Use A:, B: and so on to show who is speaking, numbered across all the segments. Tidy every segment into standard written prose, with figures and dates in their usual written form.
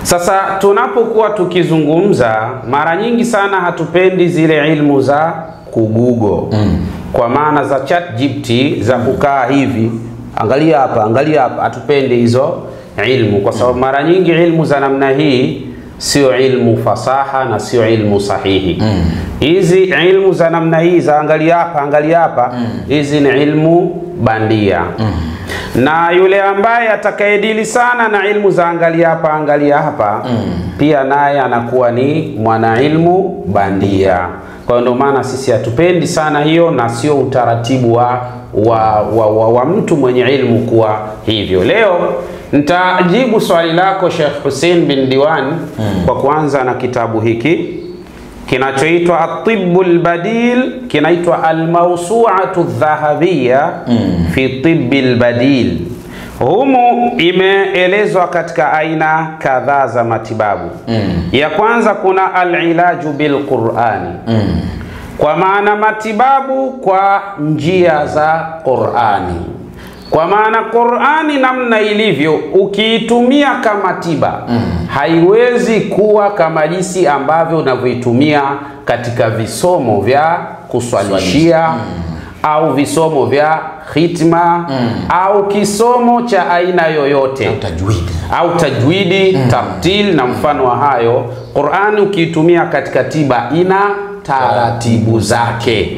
A: Sasa tunapokuwa tukizungumza, mara nyingi sana hatupendi zile ilmu za kugugo, kwa maana za ChatGPT za kukaa hivi, angalia hapa, hatupendi hizo ilmu, kwa sababu mara nyingi ilmu za namna hii sio ilmu fasaha na sio ilmu sahihi. Hizi ilmu za namna hii za angalia hapa, hizi ni ilmu bandia. Na yule ambaye atakayedili sana na ilmu za angalia hapa, pia naye anakuwa ni mwana ilmu bandia. Kwa ndio maana sisi hatupendi sana hiyo, na sio utaratibu wa mtu mwenye ilmu kuwa hivyo. Leo nitajibu swali lako Sheikh Hussein bin Diwan kwa kuanza na kitabu hiki kinachoitwa At-Tibbul Badil, kinaitwa Al-Mawsu'atu Dhahabiyya fi Tibbil Badil. Humu imeelezwa katika aina kadhaa za matibabu. Ya kwanza kuna al-ilaju bil Qur'ani, kwa maana matibabu kwa njia za Qur'ani. Kwa maana Qur'ani namna ilivyo, ukiitumia kama tiba, haiwezi kuwa kama jinsi ambavyo unavyoitumia katika visomo vya kuswalishia au visomo vya khitma au kisomo cha aina yoyote au tajwidi, tartil na mfano wa hayo. Qur'ani ukiitumia katika tiba ina taratibu zake.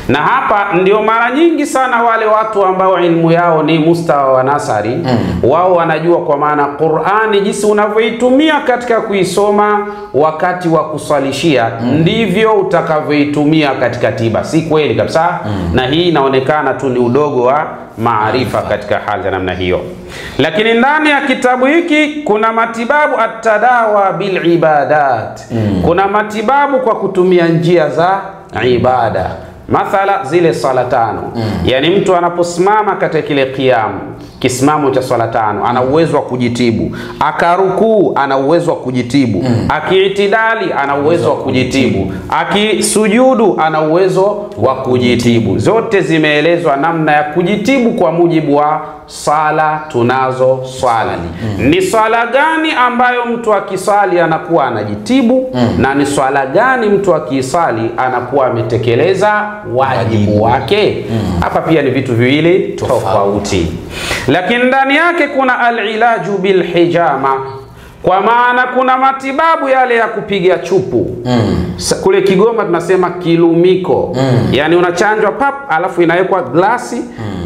A: Na hapa ndio mara nyingi sana wale watu ambao ilmu yao ni mustawa wa nasari, wao wanajua, kwa maana Qur'ani jinsi unavyoitumia katika kuisoma wakati wa kuswalishia ndivyo utakavyoitumia katika tiba. Si kweli kabisa. Na hii inaonekana tu ni udogo wa maarifa katika hali ya namna hiyo. Lakini ndani ya kitabu hiki kuna matibabu at-tadawa bil ibadat. Kuna matibabu kwa kutumia njia za ibada. Mathala zile sala tano. Yani mtu anaposimama katika kile qiyam, kisimamo cha sala tano, ana uwezo wa kujitibu. Akarukuu, ana uwezo wa kujitibu. Akiitidali, ana uwezo wa kujitibu. Akisujudu, ana uwezo wa kujitibu. Zote zimeelezwa namna ya kujitibu kwa mujibu wa sala tunazo swali. Ni swala gani ambayo mtu akisali anakuwa anajitibu, na ni swala gani mtu akisali anakuwa ametekeleza wajibu wake? Hapa pia ni vitu viwili tofauti. Lakini ndani yake kuna al-ilaju bil hijama, kwa maana kuna matibabu yale ya kupiga chupu. Kule Kigoma tunasema kilumiko. Yani unachanjwa pap, alafu inawekwa glasi,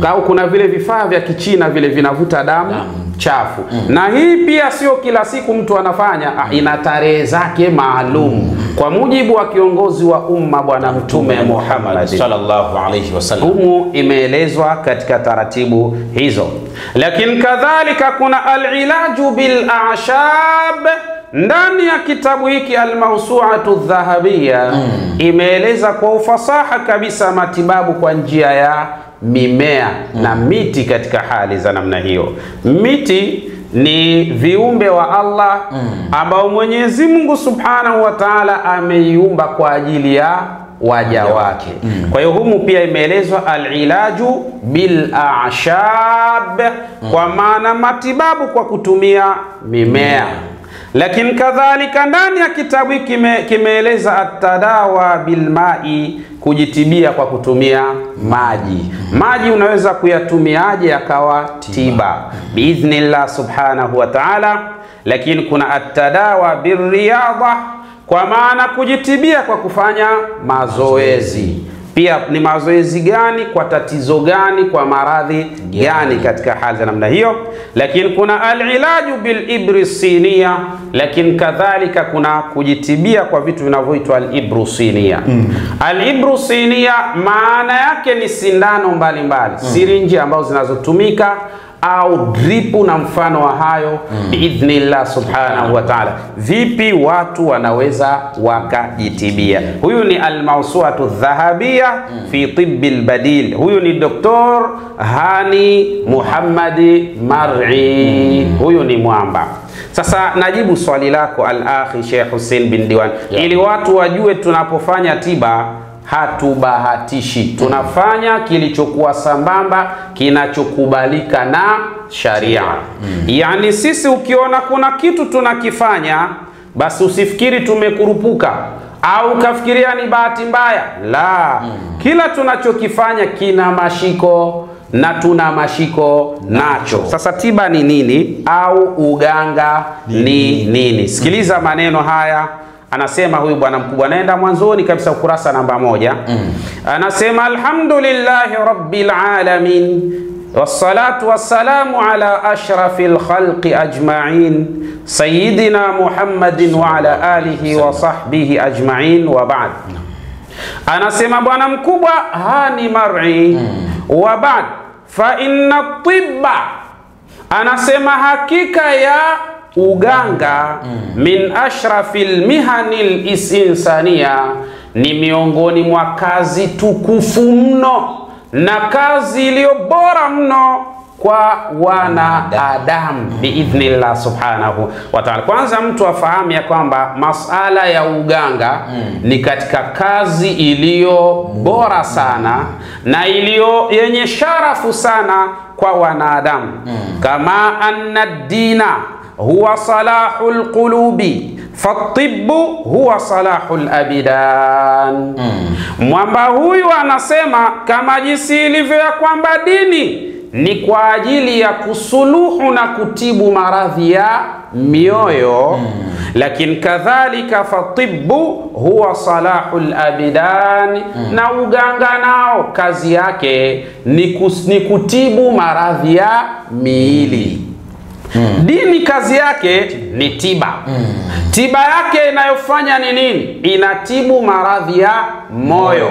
A: au kuna vile vifaa vya Kichina vile vinavuta damu chafu. Na hii pia sio kila siku mtu anafanya, ina tarehe zake maalum kwa mujibu wa kiongozi wa umma Bwana Mtume Muhammad sallallahu alayhi wasallam. Humu imeelezwa katika taratibu hizo. Lakini kadhalika kuna al-ilaju bil a'shab. Ndani ya kitabu hiki Al-Mawsu'atu Dhahabiyya imeeleza kwa ufasaha kabisa matibabu kwa njia ya mimea na miti katika hali za namna hiyo. Miti ni viumbe wa Allah ambao Mwenyezi Mungu Subhanahu wa Ta'ala ameiumba kwa ajili ya waja wake. Kwa hiyo humu pia imeelezwa al-ilaju bil a'shab, kwa maana matibabu kwa kutumia mimea. Lakini kadhalika ndani ya kitabu hiki kimeeleza at-tadawa bil ma'i, kujitibia kwa kutumia maji. Maji unaweza kuyatumiaje yakawa tiba biidhnillah subhanahu wa ta'ala. Lakini kuna at-tadawa bir riyadha, kwa maana kujitibia kwa kufanya mazoezi. Pia ni mazoezi gani, kwa tatizo gani, kwa maradhi gani katika hali za namna hiyo. Lakini kuna al-ilaju bil ibri sinia, lakini kadhalika kuna kujitibia kwa vitu vinavyoitwa al-ibru sinia. Al-ibru sinia maana yake ni sindano mbalimbali, sirinji ambazo zinazotumika au dripu na mfano wa hayo biidhnillah subhanahu wa ta'ala. Vipi watu wanaweza wakajitibia? Huyu ni Al-Mawsu'atu Dhahabiyya fi Tibbil Badil. Huyu ni Dr. Hani Muhammadi Mar'i. Huyu ni mwamba. Sasa najibu swali lako al-akhi Sheikh Hussein bin Diwan, ili watu wajue tunapofanya tiba hatubahatishi, tunafanya kilichokuwa sambamba, kinachokubalika na sharia. Yani sisi ukiona kuna kitu tunakifanya, basi usifikiri tumekurupuka au kafikiria ni bahati mbaya. La, kila tunachokifanya kina mashiko na tuna mashiko nacho. Sasa tiba ni nini au uganga ni nini? Sikiliza maneno haya. Anasema huyu bwana mkubwa, naenda mwanzoni kabisa ukurasa namba 1. Anasema alhamdulillahi rabbil alamin wassalatu wassalamu ala ashrafil khalqi ajma'in sayyidina Muhammadin wa ala alihi wa sahbihi ajma'in wa ba'd. Anasema bwana mkubwa, hani mar'i wa ba'd fa inna tibba, anasema hakika ya uganga min ashrafil mihanil insania, ni miongoni mwa kazi tukufu mno na kazi iliyo bora mno kwa wanadamu biidhnillah subhanahu wa ta'ala. Kwanza mtu afahamu ya kwamba masala ya uganga ni katika kazi iliyo bora sana na iliyo yenye sharafu sana kwa wanadamu. Kama anna dina huwa salahul qulubi fatibbu huwa salahul abidan. Mwamba huyu anasema kama jinsi ilivyo ya kwamba dini ni kwa ajili ya kusuluhu na kutibu maradhi ya mioyo, lakini kadhalika fatibbu huwa salahul abidan, na uganga nao kazi yake ni kutibu maradhi ya miili. Dini kazi yake ni tiba. Tiba yake inayofanya ni nini? Inatibu maradhi ya moyo.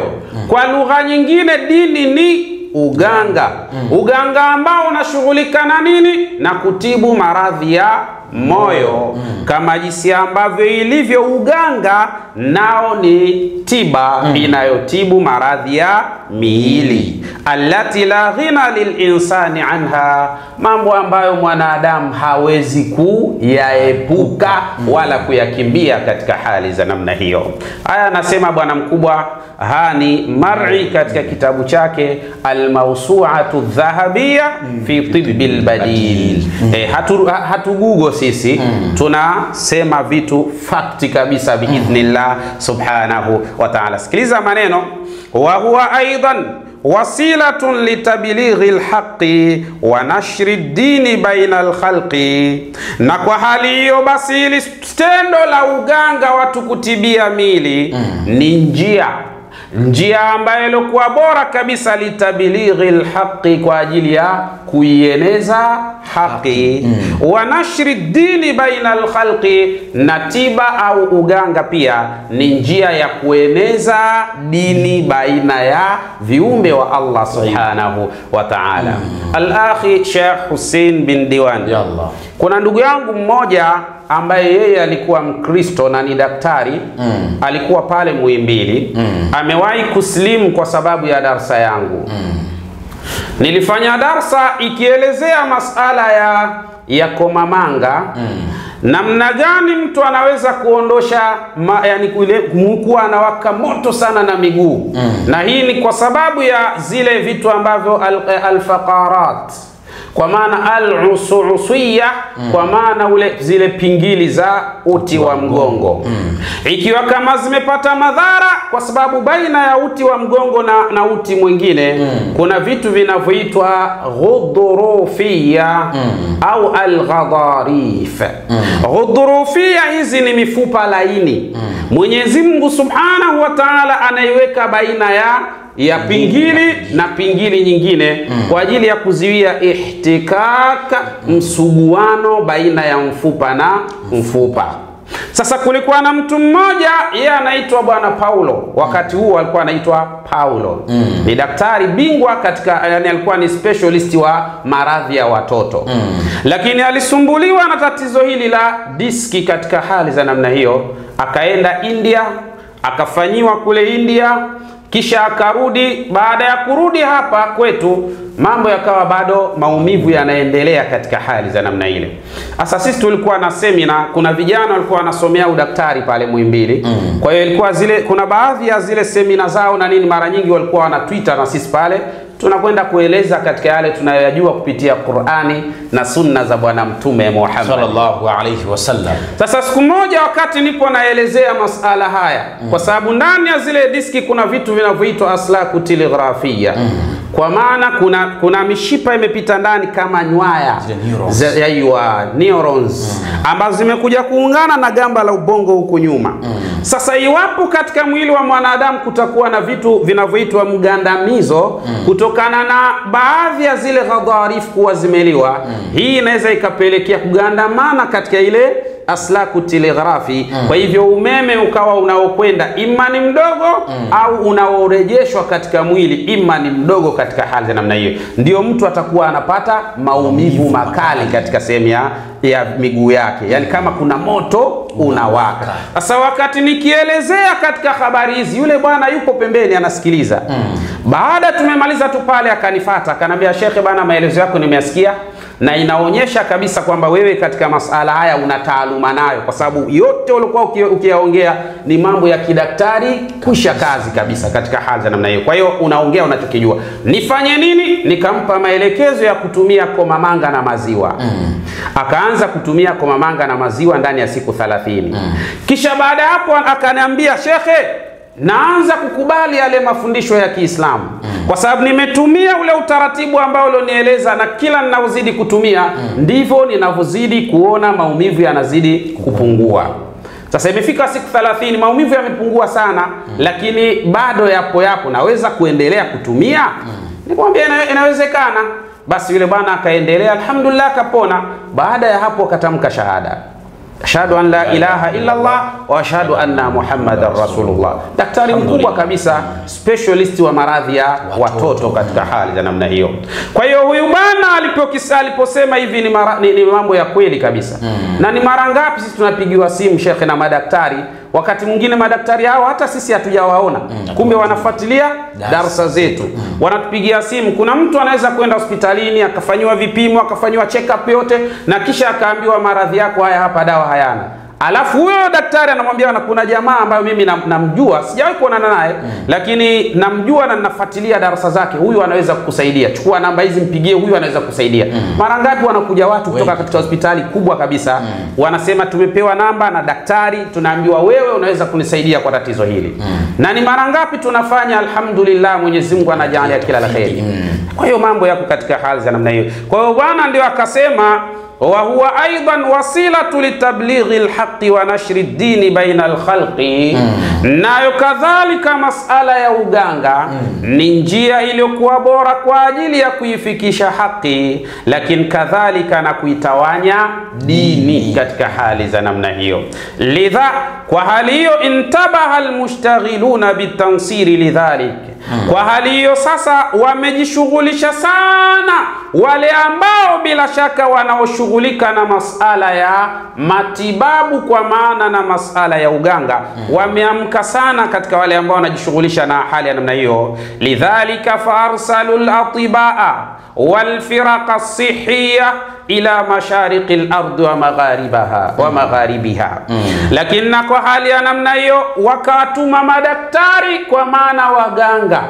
A: Kwa lugha nyingine dini ni uganga. Uganga ambao unashughulika na nini? Na kutibu maradhi ya moyo. Kama jinsi ambavyo ilivyo uganga nao ni tiba inayotibu maradhi ya miili, allati la ghina lilinsani anha, mambo ambayo mwanadamu hawezi kuyaepuka wala kuyakimbia katika hali za namna hiyo. Haya anasema bwana mkubwa Hani Mar'i katika kitabu chake Al-Mawsu'atu Dhahabiyya fi Tibbil Badil. Hatugugo sisi, tunasema vitu fakti kabisa biidhnillah subhanahu wa ta'ala. Sikiliza maneno, wa huwa aidan wasilatun litablighi alhaqi wa nashri dini baina alkhalqi. Na kwa hali hiyo basi ili tendo la uganga watu kutibia mili ni njia ambayo ilikuwa bora kabisa litabilighi alhaqi, kwa ajili ya kuieneza haki, wa nashri dini baina alkhalqi, na tiba au uganga pia ni njia ya kueneza dini baina ya viumbe wa Allah subhanahu wa ta'ala. Al-akhi Sheikh Hussein bin Diwan, kuna ndugu yangu mmoja ambaye yeye alikuwa Mkristo na ni daktari, alikuwa pale Muhimbili, amewahi kuslimu kwa sababu ya darsa yangu. Nilifanya darsa ikielezea masala ya komamanga, namna gani mtu anaweza kuondosha yani kuwa anawaka moto sana na miguu, na hii ni kwa sababu ya zile vitu ambavyo al-faqarat, kwa maana al-usuusiyya, kwa maana zile pingili za uti wa mgongo. Ikiwa kama zimepata madhara, kwa sababu baina ya uti wa mgongo na uti mwingine kuna vitu vinavyoitwa ghudurufiyya au al-ghadarif. Ghudurufiyya hizi ni mifupa laini. Mwenyezi Mungu Subhanahu wa Ta'ala anaiweka baina ya pingili na pingili nyingine kwa ajili ya kuziwia ihtikaka, msuguano baina ya mfupa na mfupa. Sasa kulikuwa na mtu mmoja, yeye anaitwa bwana Paulo. Wakati huo alikuwa anaitwa Paulo. Ni daktari bingwa katika, yani alikuwa ni specialist wa maradhi ya watoto. Lakini alisumbuliwa na tatizo hili la diski katika hali za namna hiyo. Akaenda India, akafanyiwa kule India, kisha akarudi. Baada ya kurudi hapa kwetu, mambo yakawa bado maumivu yanaendelea katika hali za namna ile. Sasa sisi tulikuwa na semina, kuna vijana walikuwa wanasomea udaktari pale Muhimbili. Kwa hiyo ilikuwa kuna baadhi ya zile semina zao na nini, mara nyingi walikuwa wana Twitter na sisi pale tunakwenda kueleza katika yale tunayoyajua kupitia Qur'ani na sunna za Bwana Mtume Muhammad
B: sallallahu alayhi wasallam.
A: Sasa siku moja wakati nipo naelezea masala haya, kwa sababu ndani ya zile diski kuna vitu vinavyoitwa aslaku telegrafia, kwa maana kuna mishipa imepita ndani kama nywaya neurons ambazo zimekuja kuungana na gamba la ubongo huku nyuma. Sasa iwapo katika mwili wa mwanadamu kutakuwa na vitu vinavyoitwa mgandamizo kutokana na baadhi ya zile ghadharif kuwa zimeliwa, hii inaweza ikapelekea kugandamana katika ile aslaku telegrafi. Kwa hivyo umeme ukawa unaokwenda ima ni mdogo au unaorejeshwa katika mwili ima ni mdogo. Katika hali za namna hiyo ndio mtu atakuwa anapata maumivu makali katika sehemu ya miguu yake, yani kama kuna moto unawaka. Sasa wakati nikielezea katika habari hizi, yule bwana yupo pembeni anasikiliza. Baada tumemaliza tu pale, akanifuata akaniambia, Shekhe bana, maelezo yako nimeyasikia na inaonyesha kabisa kwamba wewe katika masala haya una taaluma nayo, kwa sababu yote ulikuwa ukiyaongea ni mambo ya kidaktari kusha kazi kabisa katika hali za namna hiyo. Kwa hiyo unaongea unachokijua. Nifanye nini? Nikampa maelekezo ya kutumia komamanga na maziwa. Akaanza kutumia komamanga na maziwa ndani ya siku 30. Kisha baada hapo akaniambia, Shekhe, naanza kukubali yale mafundisho ya Kiislamu kwa sababu nimetumia ule utaratibu ambao ulionieleza, na kila ninazidi kutumia ndivyo ninavyozidi kuona maumivu yanazidi kupungua. Sasa imefika siku 30, maumivu yamepungua sana, lakini bado yapo naweza kuendelea kutumia. Nikamwambia inawezekana. Basi yule bwana akaendelea, alhamdulillah akapona. Baada ya hapo akatamka shahada, ashhadu an la ilaha illa Allah wa ashhadu anna Muhammadar Rasulullah. Daktari mkubwa kabisa, specialist wa maradhi ya watoto katika hali za namna hiyo. Kwa hiyo huyu bwana aliposema hivi ni mambo ya kweli kabisa. Na ni mara ngapi sisi tunapigiwa simu Shekhe na madaktari, wakati mwingine madaktari hao hata sisi hatujawaona, kumbe wanafuatilia darasa zetu. Wanatupigia simu. Kuna mtu anaweza kwenda hospitalini akafanywa vipimo, akafanywa check up yote, na kisha akaambiwa maradhi yako haya hapa, dawa hayana. Alafu huyo daktari anamwambia, na kuna jamaa ambayo mimi namjua, sijawahi kuonana naye, lakini namjua na ninafuatilia darasa zake, huyu anaweza kukusaidia, chukua namba hizi mpigie, huyu anaweza kukusaidia. Mara ngapi wanakuja watu kutoka katika hospitali kubwa kabisa, wanasema tumepewa namba na daktari, tunaambiwa wewe unaweza kunisaidia kwa tatizo hili. Na ni mara ngapi tunafanya, alhamdulillah, Mwenyezi Mungu anajalia kila la kheri. Kwa hiyo mambo yako katika hali za namna hiyo. Kwa hiyo bwana ndio akasema, wa huwa aidan wasilatu litablighi alhaqi wa nashri dini baina alkhalqi. Nayo kadhalika masala ya uganga ni njia iliyokuwa bora kwa ajili ya kuifikisha haki, lakini kadhalika na kuitawanya dini katika hali za namna hiyo. Lidha, kwa hali hiyo, intabaha almushtaghiluna bitansiri lidhalik. Kwa hali hiyo sasa wamejishughulisha sana wale ambao bila shaka wanaoshughulika na masala ya matibabu, kwa maana na masala ya uganga, wameamka sana katika wale ambao wanajishughulisha na hali ya namna hiyo. Lidhalika faarsalul atibaa wal firaqa sihhiya ila mashariqi al-ard wa magharibiha. Lakini kwa hali ya namna hiyo wakatuma madaktari, kwa maana waganga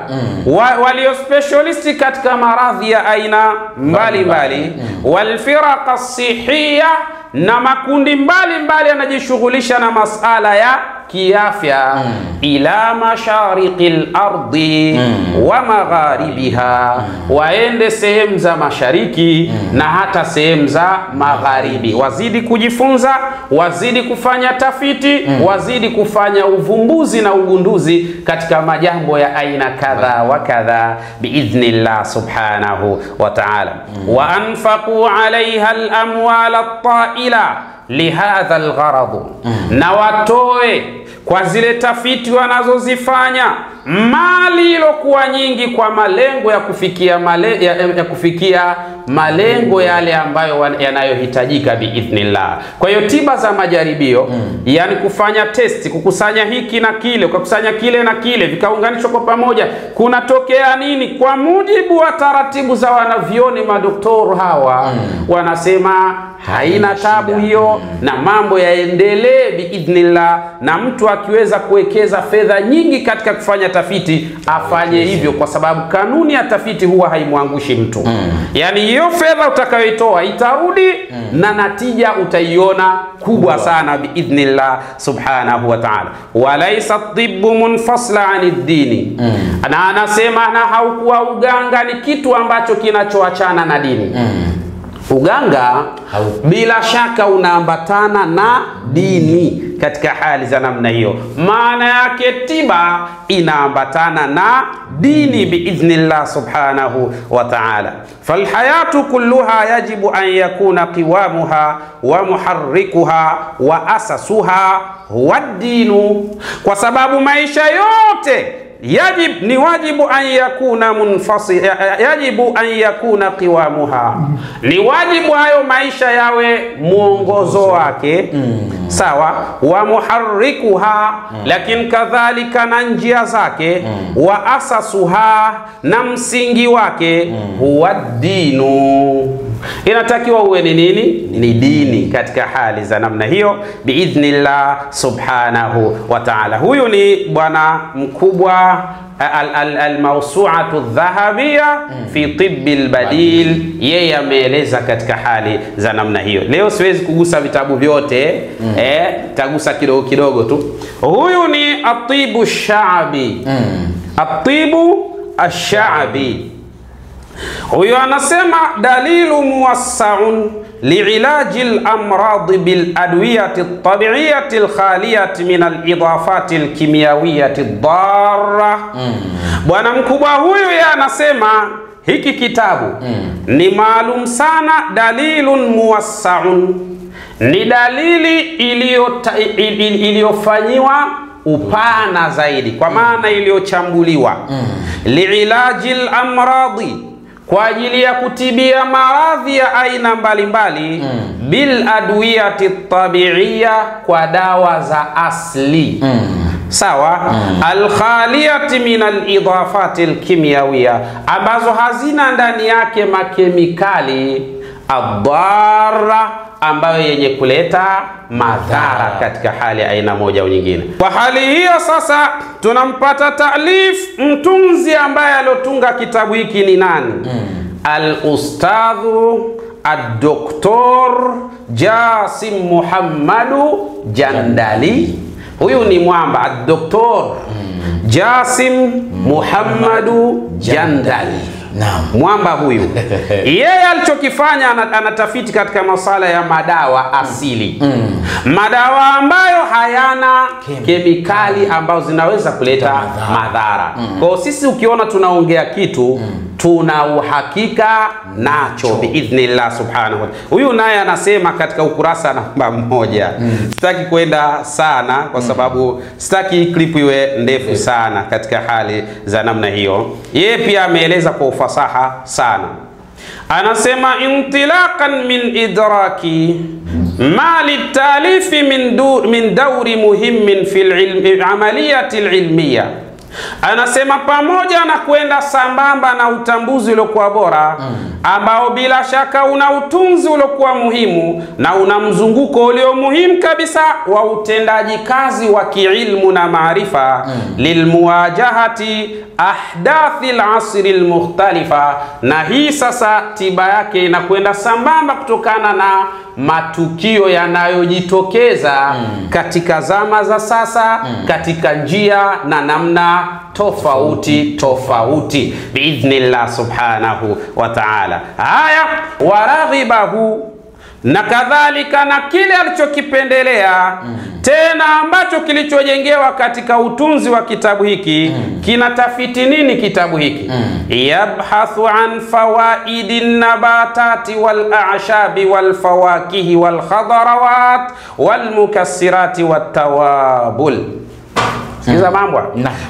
A: walio specialisti katika maradhi ya aina mbalimbali, wal firaqa sihhiya, na makundi mbalimbali yanajishughulisha na masala ya kiafya, ila mashariqil ardi wa magharibiha, waende sehemu za mashariki na hata sehemu za magharibi, wazidi kujifunza, wazidi kufanya tafiti, wazidi kufanya uvumbuzi na ugunduzi katika majambo ya aina kadha wa kadha biidhnillah subhanahu wa ta'ala. Wa anfaqu alaiha al-amwal at-ta'ila lihadha al-gharad, na watoe kwa zile tafiti wanazozifanya mali ilokuwa nyingi kwa malengo ya kufikia malengo yale ambayo yanayohitajika biidhnillah. Kwa hiyo tiba za majaribio, yani kufanya testi, kukusanya hiki na kile, kukusanya kile na kile, vikaunganishwa kwa pamoja, kunatokea nini? Kwa mujibu wa taratibu za wanavyoni, madoktori hawa wanasema haina tabu hiyo, na mambo yaendelee biidhnillah. Na mtu akiweza kuwekeza fedha nyingi katika kufanya tafiti, afanye hivyo, kwa sababu kanuni ya tafiti huwa haimwangushi mtu. Yani hiyo fedha utakayoitoa itarudi na natija utaiona kubwa sana biidhnillah subhanahu wa ta'ala. Walaysa tibbu munfasila anid dini. Na anasema na haukuwa uganga ni kitu ambacho kinachoachana na dini. Uganga bila shaka unaambatana na dini katika hali za namna hiyo. Maana yake tiba inaambatana na dini biidhnillah subhanahu wa ta'ala. Falhayatu kulluha yajibu an yakuna qiwamuha wa muharrikuha wa asasuha huwa dinu, kwa sababu maisha yote ni wajibu an yakuna munfasil, yajibu an yakuna qiwamuha, ni wajibu hayo maisha yawe mwongozo wake sawa, wa muharrikuha, lakini kadhalika na njia zake, wa asasuha, na msingi wake, huwa dinu, inatakiwa uwe ni nini? Ni dini katika hali za namna hiyo biidhnillah subhanahu wa ta'ala. Huyu ni bwana mkubwa al-mawsu'atu dhahabia fi tibbi al-badil, yeye ameeleza katika hali za namna hiyo. Leo siwezi kugusa vitabu vyote, tagusa kidogo kidogo tu. Huyu ni atibu ash-sha'bi, atibu ash-sha'bi. Huyo anasema dalilu muwassa'un li'ilaji al-amrad bil adwiyati at-tabi'iyyati al-khaliyati min al-idafati al-kimyawiyyati ad-darra. Bwana mkubwa huyu yeye anasema hiki kitabu ni maalum sana. Dalilun muwassa'un, ni dalili iliyofanyiwa upana zaidi, kwa maana iliyochambuliwa. Li'ilaji al-amradi, kwa ajili ya kutibia maradhi ya aina mbalimbali, bil adwiyati tabi'iyya, kwa dawa za asli sawa, al-khaliyati min al-idafati al-kimyawiyya, ambazo hazina ndani yake makemikali, ad-darra, ambayo yenye kuleta madhara katika hali aina moja au nyingine. Kwa hali hiyo sasa tunampata taalif mtunzi ambaye alotunga kitabu hiki ni nani? Al-ustadhu ad-doktor Jasim Muhammadu Jandali. Huyu ni mwamba, ad-doktor Jasim Muhammadu Jandali. Mwamba huyu yeye alichokifanya, anatafiti katika masala ya madawa asili, madawa ambayo hayana kemikali ambazo zinaweza kuleta madhara. Kwa sisi ukiona tunaongea kitu tuna uhakika nacho biidhnillah subhanahu wa ta'ala. Huyu naye anasema katika ukurasa namba 1. Sitaki kwenda sana kwa sababu sitaki clip iwe ndefu sana katika hali za namna hiyo. Yeye pia ameeleza kwa ufasaha sana. Anasema intilaqan min idraki ma litalifi min dawri muhimmin fil amaliyati al-ilmiyya. Anasema pamoja na kwenda sambamba na utambuzi uliokuwa bora, ambao bila shaka una utunzi uliokuwa muhimu na una mzunguko ulio muhimu kabisa wa utendaji kazi wa kiilmu na maarifa, lilmuwajahati ahdathi al-asri al-mukhtalifa. Na hii sasa tiba yake inakwenda sambamba kutokana na matukio yanayojitokeza katika zama za sasa, katika njia na namna tofauti biidhnillah subhanahu wa ta'ala. Haya, waraghibahu, na kadhalika na kile alichokipendelea tena ambacho kilichojengewa katika utunzi wa kitabu hiki. Kinatafiti nini kitabu hiki? Yabhathu an fawaidin nabatati wal a'shabi wal fawakihi wal khadarawat wal mukassirati wat tawabul. Sikiza mambo.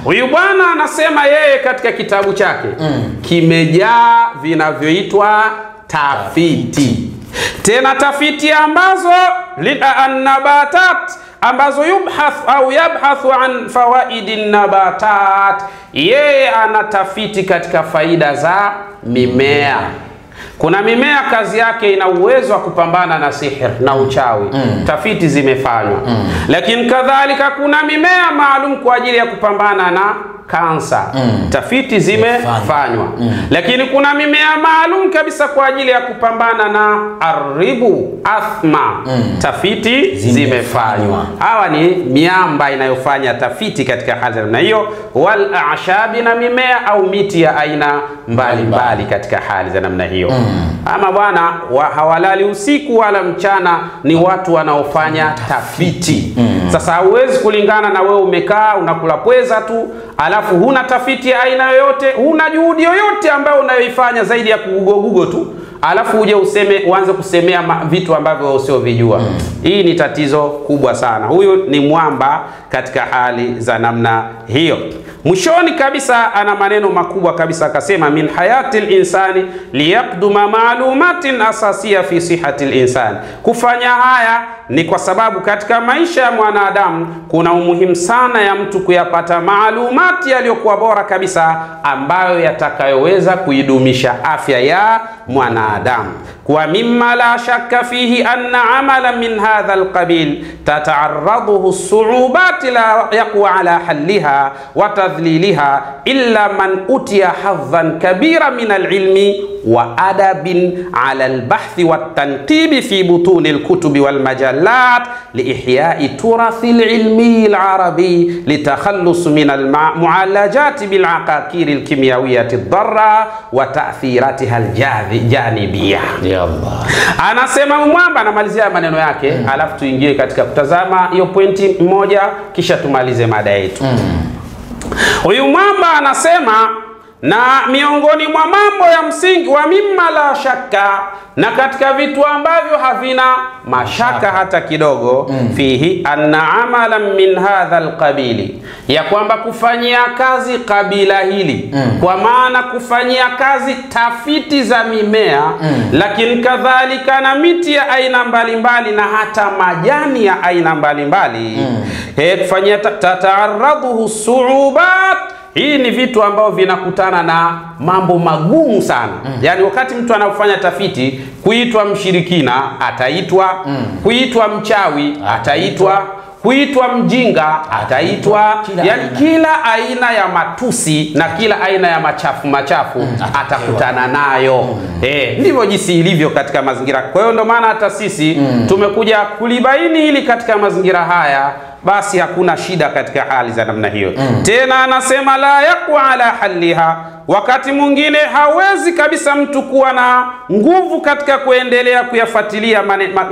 A: Huyu bwana anasema yeye katika kitabu chake kimejaa vinavyoitwa tafiti. Tena tafiti ambazo an-nabatat ambazo yabhathu an fawaidin nabatat. Yeye anatafiti katika faida za mimea. Kuna mimea kazi yake ina uwezo wa kupambana na sihir na uchawi. Tafiti zimefanywa. Lakini kadhalika kuna mimea maalum kwa ajili ya kupambana na kansa. Tafiti zimefanywa. Lakini kuna mimea maalum kabisa kwa ajili ya kupambana na arribu, athma. Tafiti zimefanywa. Hawa ni miamba inayofanya tafiti katika hali na hiyo, wal a'shabi, na mimea au miti ya aina mbalimbali katika hali za namna hiyo. Ama bwana hawalali usiku wala mchana, ni watu wanaofanya tafiti. Sasa huwezi kulingana na wewe umekaa unakula pweza tu, alafu huna tafiti ya aina yoyote, huna juhudi yoyote ambayo unayoifanya zaidi ya kugugo tu, alafu uje uanze kusemea vitu ambavyo usiovijua. Hii ni tatizo kubwa sana. Huyu ni mwamba katika hali za namna hiyo. Mwishoni kabisa ana maneno makubwa kabisa, akasema min hayatil insani liyaqduma maalumatin asasiya fi sihatil insani. Kufanya haya ni kwa sababu katika maisha ya mwanadamu kuna umuhimu sana ya mtu kuyapata maalumati yaliyokuwa bora kabisa, ambayo yatakayoweza kuidumisha afya ya mwanadamu. Kwa mimma la shakka fihi anna amala min hadha alqabil tata'arraduhu as-su'ubat la yaqwa ala halliha wa tadhliliha illa man utiya hadhan kabira min al-ilmi wa adabin ala al-bahth wa at-tanqib fi butun al-kutub wal majallat li ihya'i turath al-ilmi al-arabi litakhallus min al-mu'alajat bil aqaqir al-kimyawiyyah ad-darra wa ta'thiratiha al-janibiyah. Allah. Anasema mwamba, anamalizia maneno yake, alafu tuingie katika kutazama hiyo pointi moja kisha tumalize mada yetu. Huyu mwamba anasema, na miongoni mwa mambo ya msingi wa mimma la shaka, na katika vitu ambavyo havina mashaka hata kidogo, fihi anna amalan min hadha alqabili, ya kwamba kufanyia kazi kabila hili, kwa maana kufanyia kazi tafiti za mimea, lakini kadhalika na miti ya aina mbalimbali na hata majani ya aina mbalimbali, kufanyia tata'arraduhu su'ubat. Hii ni vitu ambavyo vinakutana na mambo magumu sana. Yani wakati mtu anafanya tafiti, kuitwa mshirikina ataitwa, kuitwa mchawi ataitwa, kuitwa mjinga ataitwa, yani kila aina ya matusi na kila aina ya machafu atakutana nayo. Ndivyo jinsi ilivyo katika mazingira. Kwa hiyo ndio maana hata sisi tumekuja kulibaini hili katika mazingira haya, basi hakuna shida katika hali za namna hiyo. Tena anasema la yaqwa ala halliha, wakati mwingine hawezi kabisa mtu kuwa na nguvu katika kuendelea kuyafuatilia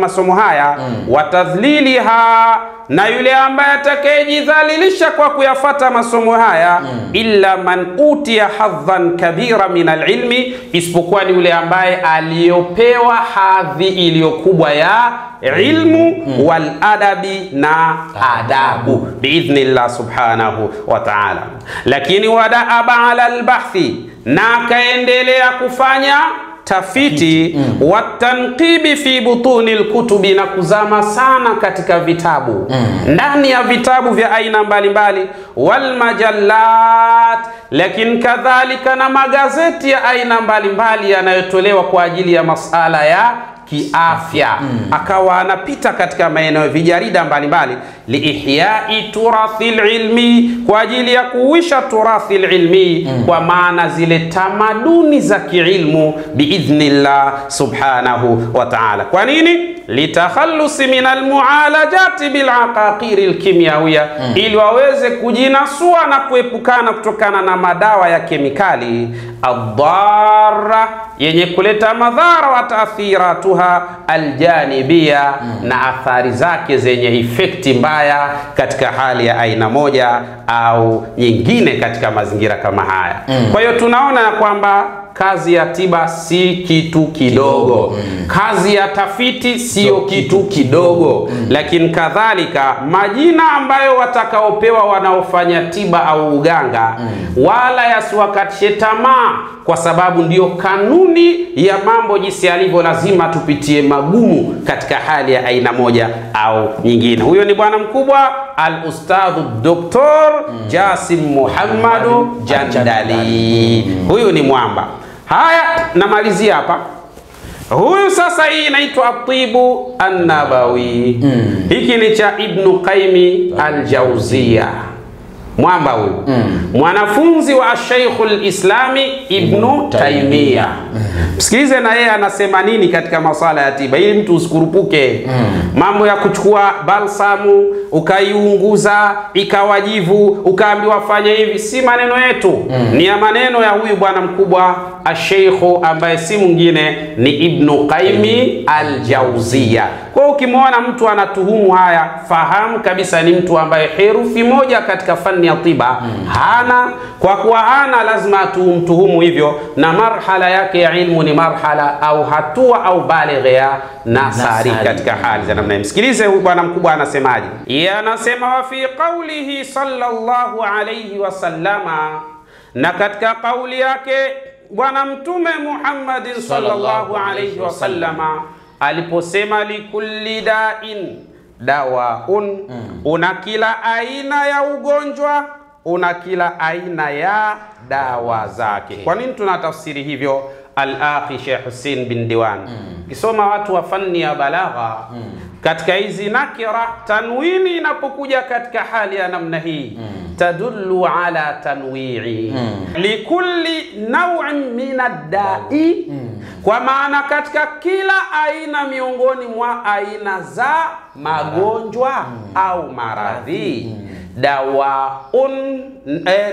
A: masomo haya, watadhliliha, na yule ambaye atakayejidhalilisha kwa kuyafata masomo haya, illa man utiya hadhan kabira min alilmi, isipokuwa ni yule ambaye aliyopewa hadhi iliyokubwa ya ilmu wal adabi, na adabu biidhnillah subhanahu wa ta'ala. Lakini wadaaba ala albahthi, na kaendelea kufanya tafiti, watanqibi fi butuni alkutubi, na kuzama sana katika vitabu, ndani ya vitabu vya aina mbalimbali, wal majallat, lakini kadhalika na magazeti ya aina mbalimbali yanayotolewa kwa ajili ya masala ya kiafya. Akawa anapita katika maeneo vijarida mbalimbali, liihyai turathil ilmi, kwa ajili ya kuisha turathil ilmi, kwa maana zile tamaduni za kiilmu, biidhnillah subhanahu wa ta'ala. Kwa nini? Litakhallusi min almualajati bil aqaqir alkimyawiyya, ili waweze kujinasua na kuepukana kutokana na madawa ya kemikali ad-darra, yenye kuleta madhara, wa taathiratuha aljanibia, na athari zake zenye efekti mbaya katika hali ya aina moja au nyingine katika mazingira kama haya. Kwa hiyo tunaona kwamba kazi ya tiba si kitu kidogo. Kazi kazi ya tafiti sio kitu kidogo. Lakini kadhalika majina ambayo watakaopewa wanaofanya tiba au uganga wala yasiwakatishe tamaa, kwa sababu ndiyo kanuni ya mambo jinsi yalivyo. Lazima tupitie magumu katika hali ya aina moja au nyingine. Huyo ni bwana mkubwa al-Ustadhu Dr. Jasim Muhammadu Jandali. Huyu ni mwamba. Haya, namalizia hapa. Huyu sasa, hii inaitwa Atibu An-Nabawi. Hiki ni cha Ibn Qayyim al-Jawziyya. Mwamba huyu mwanafunzi wa Sheikhul Islami Ibn Taymiyyah. Msikilize na yeye anasema nini katika masala ya tiba, ili mtu usikurupuke mambo ya kuchukua balsamu ukaiunguza ikawajivu ukaambiwa fanya hivi. Si maneno yetu, ni ya maneno ya huyu bwana mkubwa Sheikh ambaye si mwingine ni Ibn Qayyim al-Jawziyya. Kwa ukimwona mtu anatuhumu haya, fahamu kabisa ni mtu ambaye herufi moja katika fani ya tiba hana. Kwa kuwa hana, lazima tumtuhumu hivyo, na marhala yake ya ilmu ni marhala au hatua au baligha ya nasari katika hali za namna. Msikilize huyu bwana mkubwa anasemaje. Yeye anasema wa fi qawlihi sallallahu alayhi wasallama, na katika kauli yake bwana mtume Muhammad sallallahu alayhi wasallama aliposema likulli da'in dawaun, una kila aina ya ugonjwa una kila aina ya dawa zake. Kwa nini tunatafsiri hivyo? Al-Akhi Sheikh Hussein bin Diwan, kisoma watu wa fani ya balagha katika hizi nakira, tanwini inapokuja katika hali ya namna hii tadullu ala tanwi'i likulli naw'in min ad-da'i, kwa maana katika kila aina miongoni mwa aina za magonjwa au maradhi, dawaun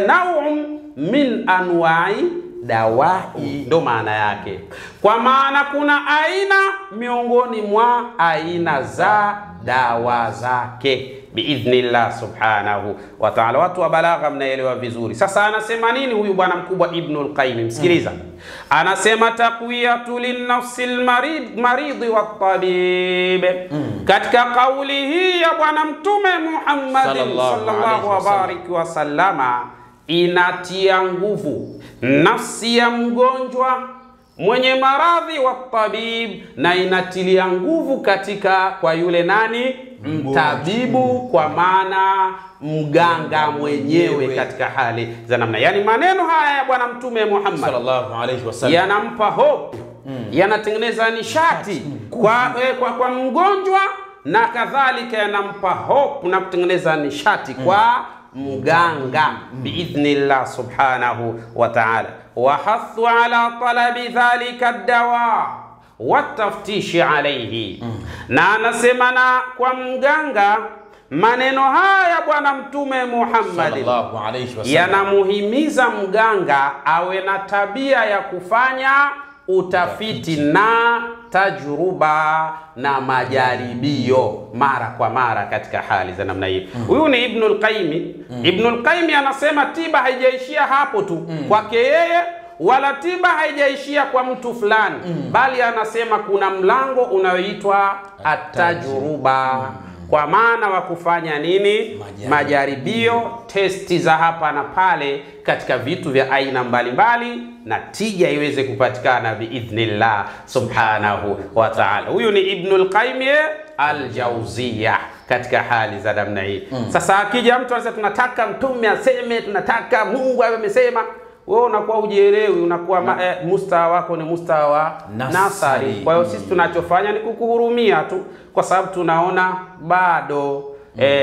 A: naw'un min anwa'i dawai, ndo maana yake. Kwa maana kuna aina miongoni mwa aina za dawa zake biidhnillah subhanahu wa ta'ala. Watu wa balagha mnaelewa vizuri. Sasa anasema nini huyu bwana mkubwa Ibn al-Qayyim? Msikiliza. Anasema taqwiyatu linnafsil maridhi wat-tabib. Katika kauli hii ya bwana mtume Muhammad sallallahu alaihi wasallama, inatia nguvu nafsi ya mgonjwa mwenye maradhi wa tabib, na inatilia nguvu katika kwa yule nani? Mtabibu, kwa maana mganga mwenyewe katika hali za namna. Yani maneno haya ya bwana mtume Muhammad
B: sallallahu alaihi wasallam
A: yanampa hope, yanatengeneza nishati kwa mgonjwa, na kadhalika yanampa hope na kutengeneza nishati kwa mganga biidhnillah subhanahu wa ta'ala. Wa hathu ala talabi dhalika ad-dawa wa taftishi alayhi. Na anasema na kwa mganga, maneno haya bwana mtume Muhammad
B: sallallahu alayhi wasallam
A: yanamuhimiza mganga awe na tabia ya kufanya utafiti na tajruba na majaribio mara kwa mara katika hali za namna hii. Huyu ni Ibn al-Qayyim. Ibn al-Qayyim anasema tiba haijaishia hapo tu kwake yeye, wala tiba haijaishia kwa mtu fulani, bali anasema kuna mlango unaoitwa at-tajruba, kwa maana wa kufanya nini? Majaribio, testi za hapa na pale katika vitu vya aina mbalimbali, na tija iweze kupatikana biidhnillah subhanahu wa ta'ala. Huyu ni Ibn al-Qayyim al-Jawziyya katika hali za namna hii. Sasa akija mtu anasema tunataka mtume aseme, tunataka Mungu amesema, wewe unakuwa ujielewi, unakuwa mustawa wako ni mustawa nasari. Kwa hiyo sisi tunachofanya ni kukuhurumia tu, kwa sababu tunaona bado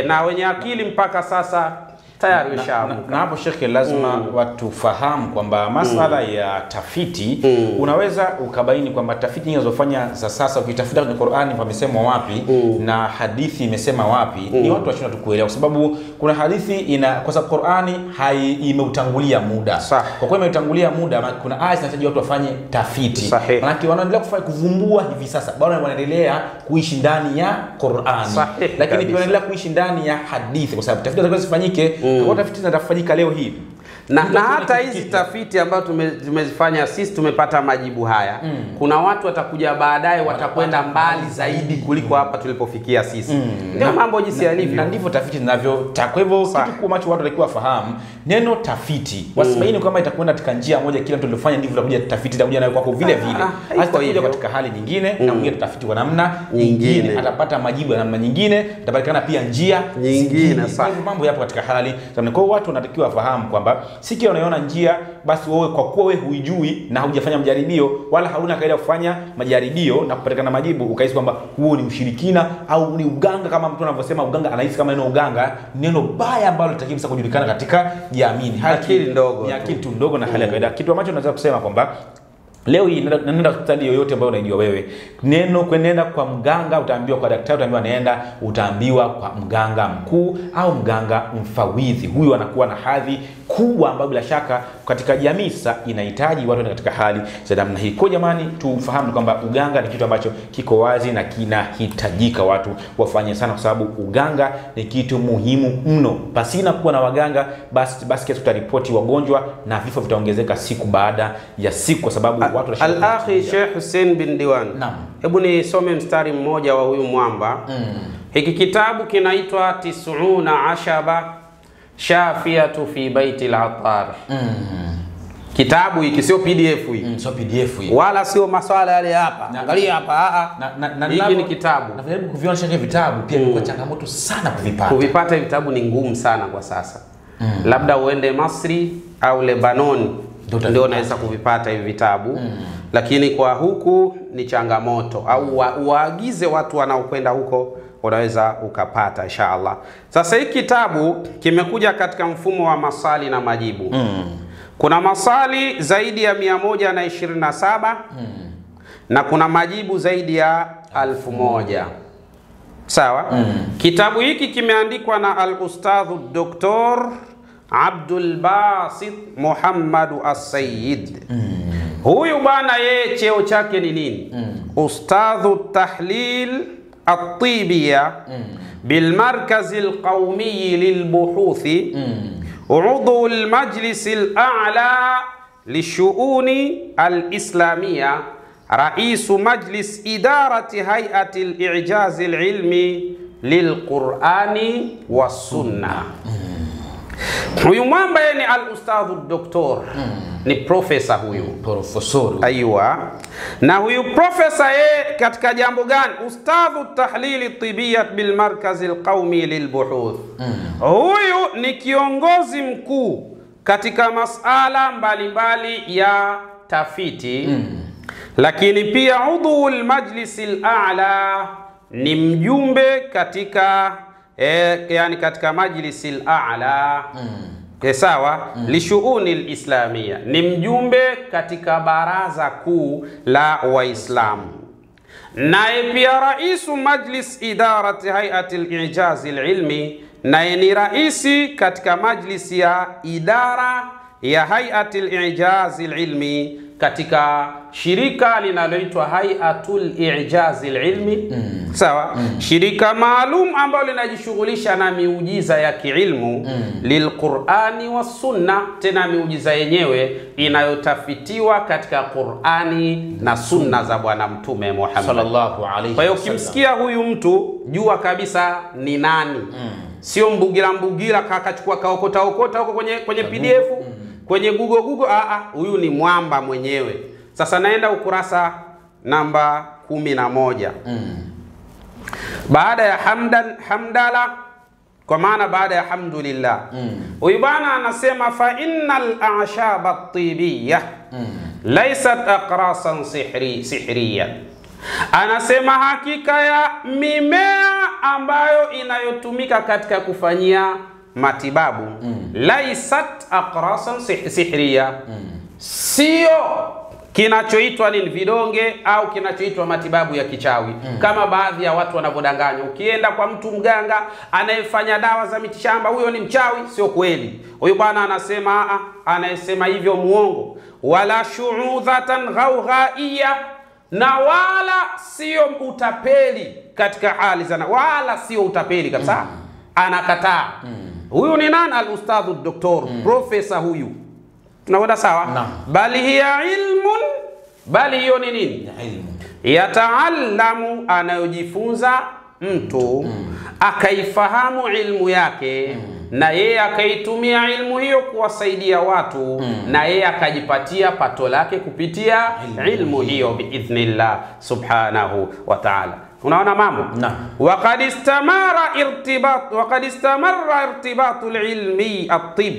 A: na wenye akili mpaka sasa tayari ushaamka.
B: Na hapo Sheikh, lazima watu fahamu kwamba masala ya tafiti unaweza ukabaini kwamba tafiti nyingi zinazofanya za sasa, ukitafuta kwenye Qur'ani pamesemwa wapi na hadithi imesema wapi, ni watu washinda tu kuelewa, kwa sababu kuna hadithi kwa sababu Qur'ani imeutangulia muda. Kwa kuwa imeutangulia muda, kuna aya zinahitaji watu wafanye tafiti. Maana wanaendelea kuvumbua hivi sasa, bado wanaendelea kuishi ndani ya Qur'ani, lakini pia wanaendelea kuishi ndani ya hadithi, kwa sababu tafiti zifanyike. Kwa tafiti zinafanyika leo hii,
A: Na hata hizi tafiti ambazo tumezifanya sisi tumepata majibu haya. Kuna watu watakuja baadaye watakwenda mbali zaidi kuliko hapa tulipofikia sisi. Ndio mambo jinsi yalivyo.
B: Na ndivyo tafiti zinavyotaka. Kwa hivyo kitu kwa macho watu walikuwa fahamu neno tafiti. Wasibaini kama itakwenda katika njia moja kila mtu alifanya ndivyo itakuja tafiti itakuja nayo kwako vile vile. Hatakuja katika hali nyingine na mwingine tafiti kwa namna nyingine. Atapata majibu ya namna nyingine, itapatikana pia njia nyingine. Kwa hivyo mambo yapo katika hali. Kwa watu wanatakiwa fahamu kwamba si kila unaona njia basi wewe kwa kuwa wewe huijui na hujafanya majaribio wala hauna kaida kufanya majaribio na kupatikana majibu ukahisi kwamba huo ni ushirikina au ni uganga, kama mtu anavyosema uganga, anahisi kama neno uganga neno baya ambalo litakiwa sasa kujulikana katika jamii.
A: Akili ndogo.
B: Ni akili tu ndogo na hali ya kawaida. Kitu ambacho naweza kusema kwamba leo hii nenda hospitali yoyote ambayo unaijua wewe, kwenda kwa mganga, utaambiwa kwa daktari, utaambiwa kwa mganga mkuu au mganga mfawidhi. Huyu anakuwa na hadhi kubwa ambayo bila shaka katika jamii sasa inahitaji watu katika hali za namna hii. Kwa jamani, tufahamu kwamba uganga ni kitu ambacho kiko wazi na kinahitajika watu wafanye sana, kwa sababu uganga ni kitu muhimu mno. Pasina kuwa na waganga basi kesho tutaripoti wagonjwa na vifo vitaongezeka siku baada ya siku, kwa sababu
A: Al-Akhi Sheikh Hussein bin Diwan. Hebu nisome mstari mmoja wa huyu mwamba. Hiki kitabu kinaitwa Tis'una Ashaba Shafiyatu fi Baiti al-Attar. Kitabu hiki sio PDF hii.
B: Sio PDF hii.
A: Wala sio maswala yale hapa. Angalia hapa. Hiki ni kitabu.
B: Najaribu kuviona shaka vitabu pia ni kwa changamoto sana kuvipata.
A: Kuvipata vitabu ni ngumu sana kwa sasa. Labda uende Misri au Lebanon ndio unaweza kuvipata hivi vitabu. Lakini kwa huku ni changamoto, au waagize watu wanaokwenda huko unaweza ukapata inshallah. Sasa hiki kitabu kimekuja katika mfumo wa maswali na majibu. Kuna maswali zaidi ya 127 na kuna majibu zaidi ya 1000. Sawa? Kitabu hiki kimeandikwa na al-Ustadh Dr. Abdul Basit Muhammad As-Sayyid. Huyu bwana yeye cheo chake ni nini? Ustadhu tahlil at-tibiyya bil markaz al-qawmi lil-buhuthi, udhu al-majlis al-a'la lishu'uni al-islamiyya, رئيس مجلس إدارة هيئة الإعجاز العلمي للقرآن والسنة. Huyu mwamba yeye ni al-Ustadhu Doktor. Ni profesa huyu.
B: Professor.
A: Aiwa. Na huyu profesa yeye katika jambo gani? Ustadhu tahlili tibiyat bil markaz al-qawmi lilbuhuth. Huyu ni kiongozi mkuu katika masala mbalimbali ya tafiti. Lakini pia udhu al-majlis al-a'la, ni mjumbe katika yani katika majlis al-a'la. Sawa? Lishuuni al-islamia, ni mjumbe katika baraza kuu la Waislamu. Naye pia raisu majlis idarati hay'ati al-i'jaz al-ilmi, naye ni raisi katika majlis ya idara ya hay'ati al-i'jaz al-ilmi katika shirika linaloitwa Hay'atul I'jaz al-Ilmi. Sawa? Shirika maalum ambalo linajishughulisha na miujiza ya kiilmu lilqur'ani was sunna, tena miujiza yenyewe inayotafitiwa katika Qur'ani na sunna za Bwana Mtume Muhammad
B: sallallahu alayhi wasallam.
A: Kwa hiyo ukimsikia huyu mtu jua kabisa ni nani. Sio mbugira kakachukua kaokota huko kwenye PDF kwenye Google. Huyu ni mwamba mwenyewe. Sasa naenda ukurasa namba 11. Baada ya hamdala, kwa maana baada ya hamdulillah. Huyu bwana anasema fa innal a'shab at-tibiyya laysat aqrasan sihriya. Anasema hakika ya mimea ambayo inayotumika katika kufanyia matibabu laisat aqrasan sihriya, sio kinachoitwa ni vidonge au kinachoitwa matibabu ya kichawi kama baadhi ya watu wanavyodanganya. Ukienda kwa mtu mganga anayefanya dawa za mitishamba, huyo ni mchawi. Sio kweli. Huyu bwana anasema anayesema hivyo muongo. Wala shu'udhatan ghawghaiya, na wala sio utapeli katika hali zana, wala sio utapeli kabisa. anakataa. Huyu ni nani? Al-ustadhu doktor, profesa huyu. Tunakwenda sawa? Bali hiya ilmun, bali hiyo ni nini? Yataallamu, anayojifunza mtu akaifahamu ilmu yake na yeye akaitumia ilmu hiyo kuwasaidia watu na yeye akajipatia pato lake kupitia ilmu hiyo biidhnillah subhanahu wa ta'ala. Unaona mambo? Waqad istamarra irtibatu alilmi at-tib,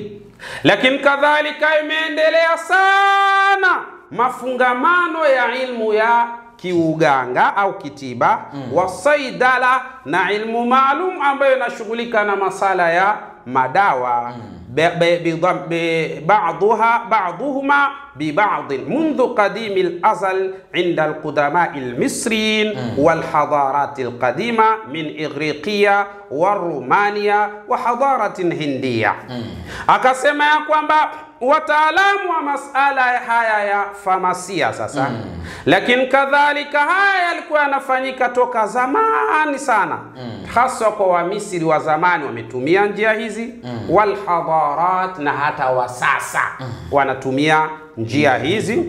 A: lakini kadhalika imeendelea sana mafungamano ya ilmu ya kiuganga au kitiba wasaidala na ilmu maalum ambayo inashughulika na masala ya madawa بعضهما ببعض منذ قديم الأزل عند القدماء المصريين والحضارات القديمة من إغريقيا والرومانيا وحضارة هندية. akasema ya kwamba wataalamu wa masala haya ya famasia sasa, lakini kadhalika haya yalikuwa yanafanyika toka zamani sana, hasa kwa Wamisri wa zamani wametumia njia hizi, wal hadarat, na hata wa sasa wanatumia njia hizi,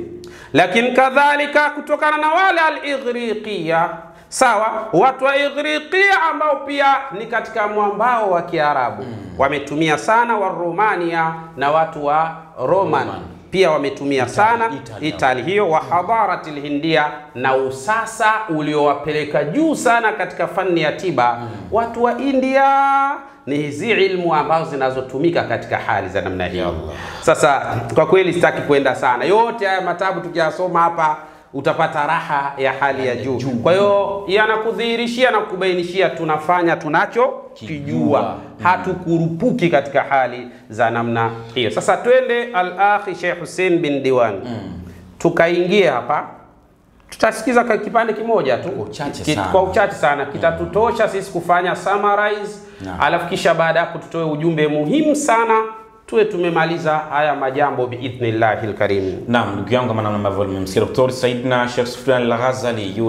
A: lakini kadhalika kutokana na wale al-Ighriqiya, sawa, watu wa Ighriqiya ambao pia ni katika mwambao wa Kiarabu wametumia sana, wa Romania na watu wa Roman pia wametumia sana Italy hiyo, wa hadaratil Hindia, na usasa uliowapeleka juu sana katika fani ya tiba watu wa India. Ni hizi ilmu ambazo zinazotumika katika hali za namna hiyo. Sasa kwa kweli sitaki kwenda sana, yote haya matabu tukiyasoma hapa utapata raha ya hali ya juu. Kwa hiyo yanakudhihirishia na kubainishia tunafanya tunachokijua, hatukurupuki katika hali za namna hiyo. Sasa twende al-akhi Sheikh Hussein bin Diwan, tukaingia hapa, tutasikiza kipande kimoja tu kwa uchache sana, kitatutosha sisi kufanya summarize, alafu kisha baada hapo tutoe ujumbe muhimu sana, tuwe tumemaliza haya majambo biidhnillahil karim.
B: Naam, ndugu yangu, kama namna ambavyo mmemsikia Dr. Said na Sheikh Sufyan Al-Ghazali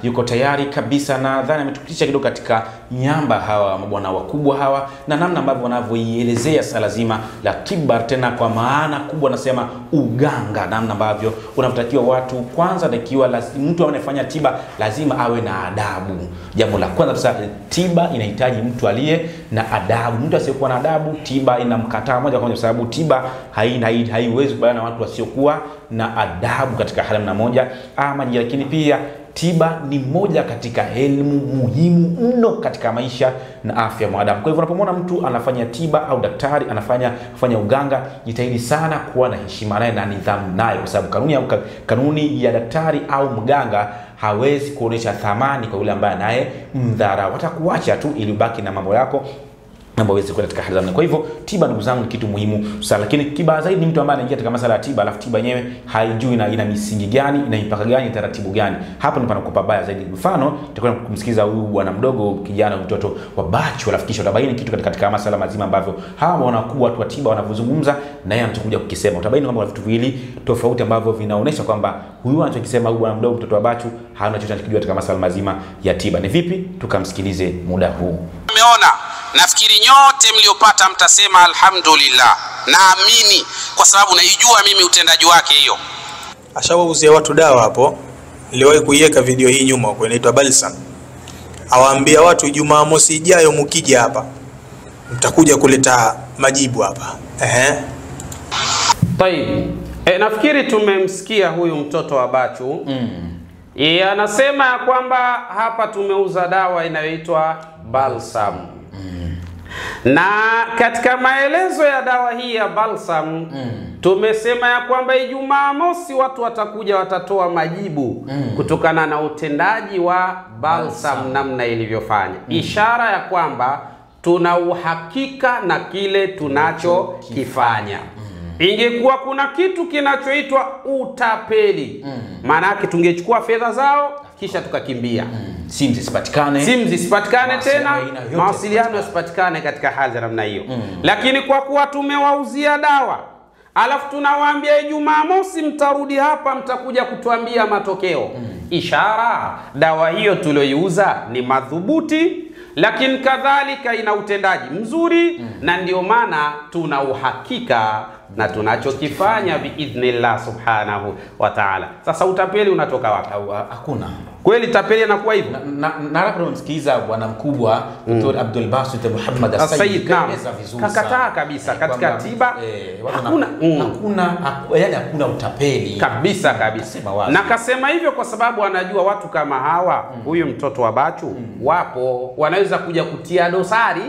B: yuko tayari kabisa, na nadhani ametupitisha kidogo katika nyamba hawa mabwana wakubwa hawa na namna ambavyo wanavyoielezea sala zima la tiba, tena kwa maana kubwa nasema uganga, namna ambavyo unavyotakiwa watu kwanza, takiwa mtu anayefanya tiba lazima awe na adabu. Jambo la kwanza sasa, tiba inahitaji mtu aliye na adabu. Mtu asiyekuwa na adabu, tiba inamkataa moja kwa sababu tiba haiwezi kubana na watu wasiokuwa na adabu katika hali moja ama nyingine. Lakini pia tiba ni moja katika elimu muhimu mno katika maisha na afya ya mwanadamu. Kwa hivyo unapomwona mtu anafanya tiba au daktari anafanya uganga, jitahidi sana kuwa na heshima naye na nidhamu naye, kwa sababu kanuni ya daktari au mganga hawezi kuonesha thamani kwa yule ambaye naye mdharau, watakuacha tu ili ubaki na mambo yako mambo yaweze kwenda katika hali zamani. Kwa hivyo tiba, ndugu zangu, ni kitu muhimu sana. Lakini kibaya zaidi ni mtu ambaye anaingia katika masuala ya tiba alafu tiba yenyewe haijui ina misingi gani, ina mipaka gani, taratibu gani. Hapo ndipo panakuwa baya zaidi. Mfano, tutakwenda kumsikiza huyu bwana mdogo, kijana, mtoto wa Bachu, alafu kisha utabaini kitu katika masuala mazima ambavyo hawa wanakuwa watu wa tiba wanavyozungumza na yeye anachokuja kukisema. Utabaini kwamba vitu viwili tofauti ambavyo vinaonesha kwamba huyu anachokisema huyu bwana mdogo, mtoto wa Bachu, hana chochote anachojua katika masuala mazima ya tiba. Ni vipi? Tukamsikilize muda huu.
A: Umeona? Nafikiri nyote mliopata mtasema alhamdulillah. Naamini kwa sababu naijua mimi utendaji wake hiyo.
C: Ashawauzia watu dawa hapo. Niliwahi kuiweka video hii nyuma, kwa inaitwa Balsam. Awaambia watu Jumamosi ijayo mkija hapa mtakuja kuleta majibu hapa.
A: Tayeb. Nafikiri tumemsikia huyu mtoto wa Bachu. Yeye anasema ya kwamba hapa tumeuza dawa inayoitwa Balsam. Na katika maelezo ya dawa hii ya Balsam tumesema ya kwamba Ijumaa mosi watu watakuja watatoa majibu kutokana na utendaji wa Balsam namna ilivyofanya. Ishara ya kwamba tuna uhakika na kile tunachokifanya. Ingekuwa kuna kitu kinachoitwa utapeli, maana yake tungechukua fedha zao kisha tukakimbia.
B: Simu zisipatikane
A: tena, mawasiliano yasipatikane katika hali ya namna hiyo. Lakini kwa kuwa tumewauzia dawa, alafu tunawaambia Ijumaa mosi mtarudi hapa mtakuja kutuambia matokeo. Ishara dawa hiyo tulioiuza ni madhubuti lakini kadhalika ina utendaji mzuri, na ndio maana tuna uhakika na tunachokifanya biidhnillah subhanahu wa ta'ala. Sasa utapeli unatoka wapi?
B: Hakuna.
A: Kweli tapeli anakuwa hivyo?
B: Na hapo tunamsikiza bwana mkubwa Dr. Abdul Basit Muhammad As-Sayyid kaeleza vizuri.
A: Kakataa kabisa katika tiba
B: hakuna utapeli
A: kabisa. Na kasema hivyo kwa sababu anajua watu kama hawa, huyu mtoto wa Bachu wapo wanaweza kuja kutia dosari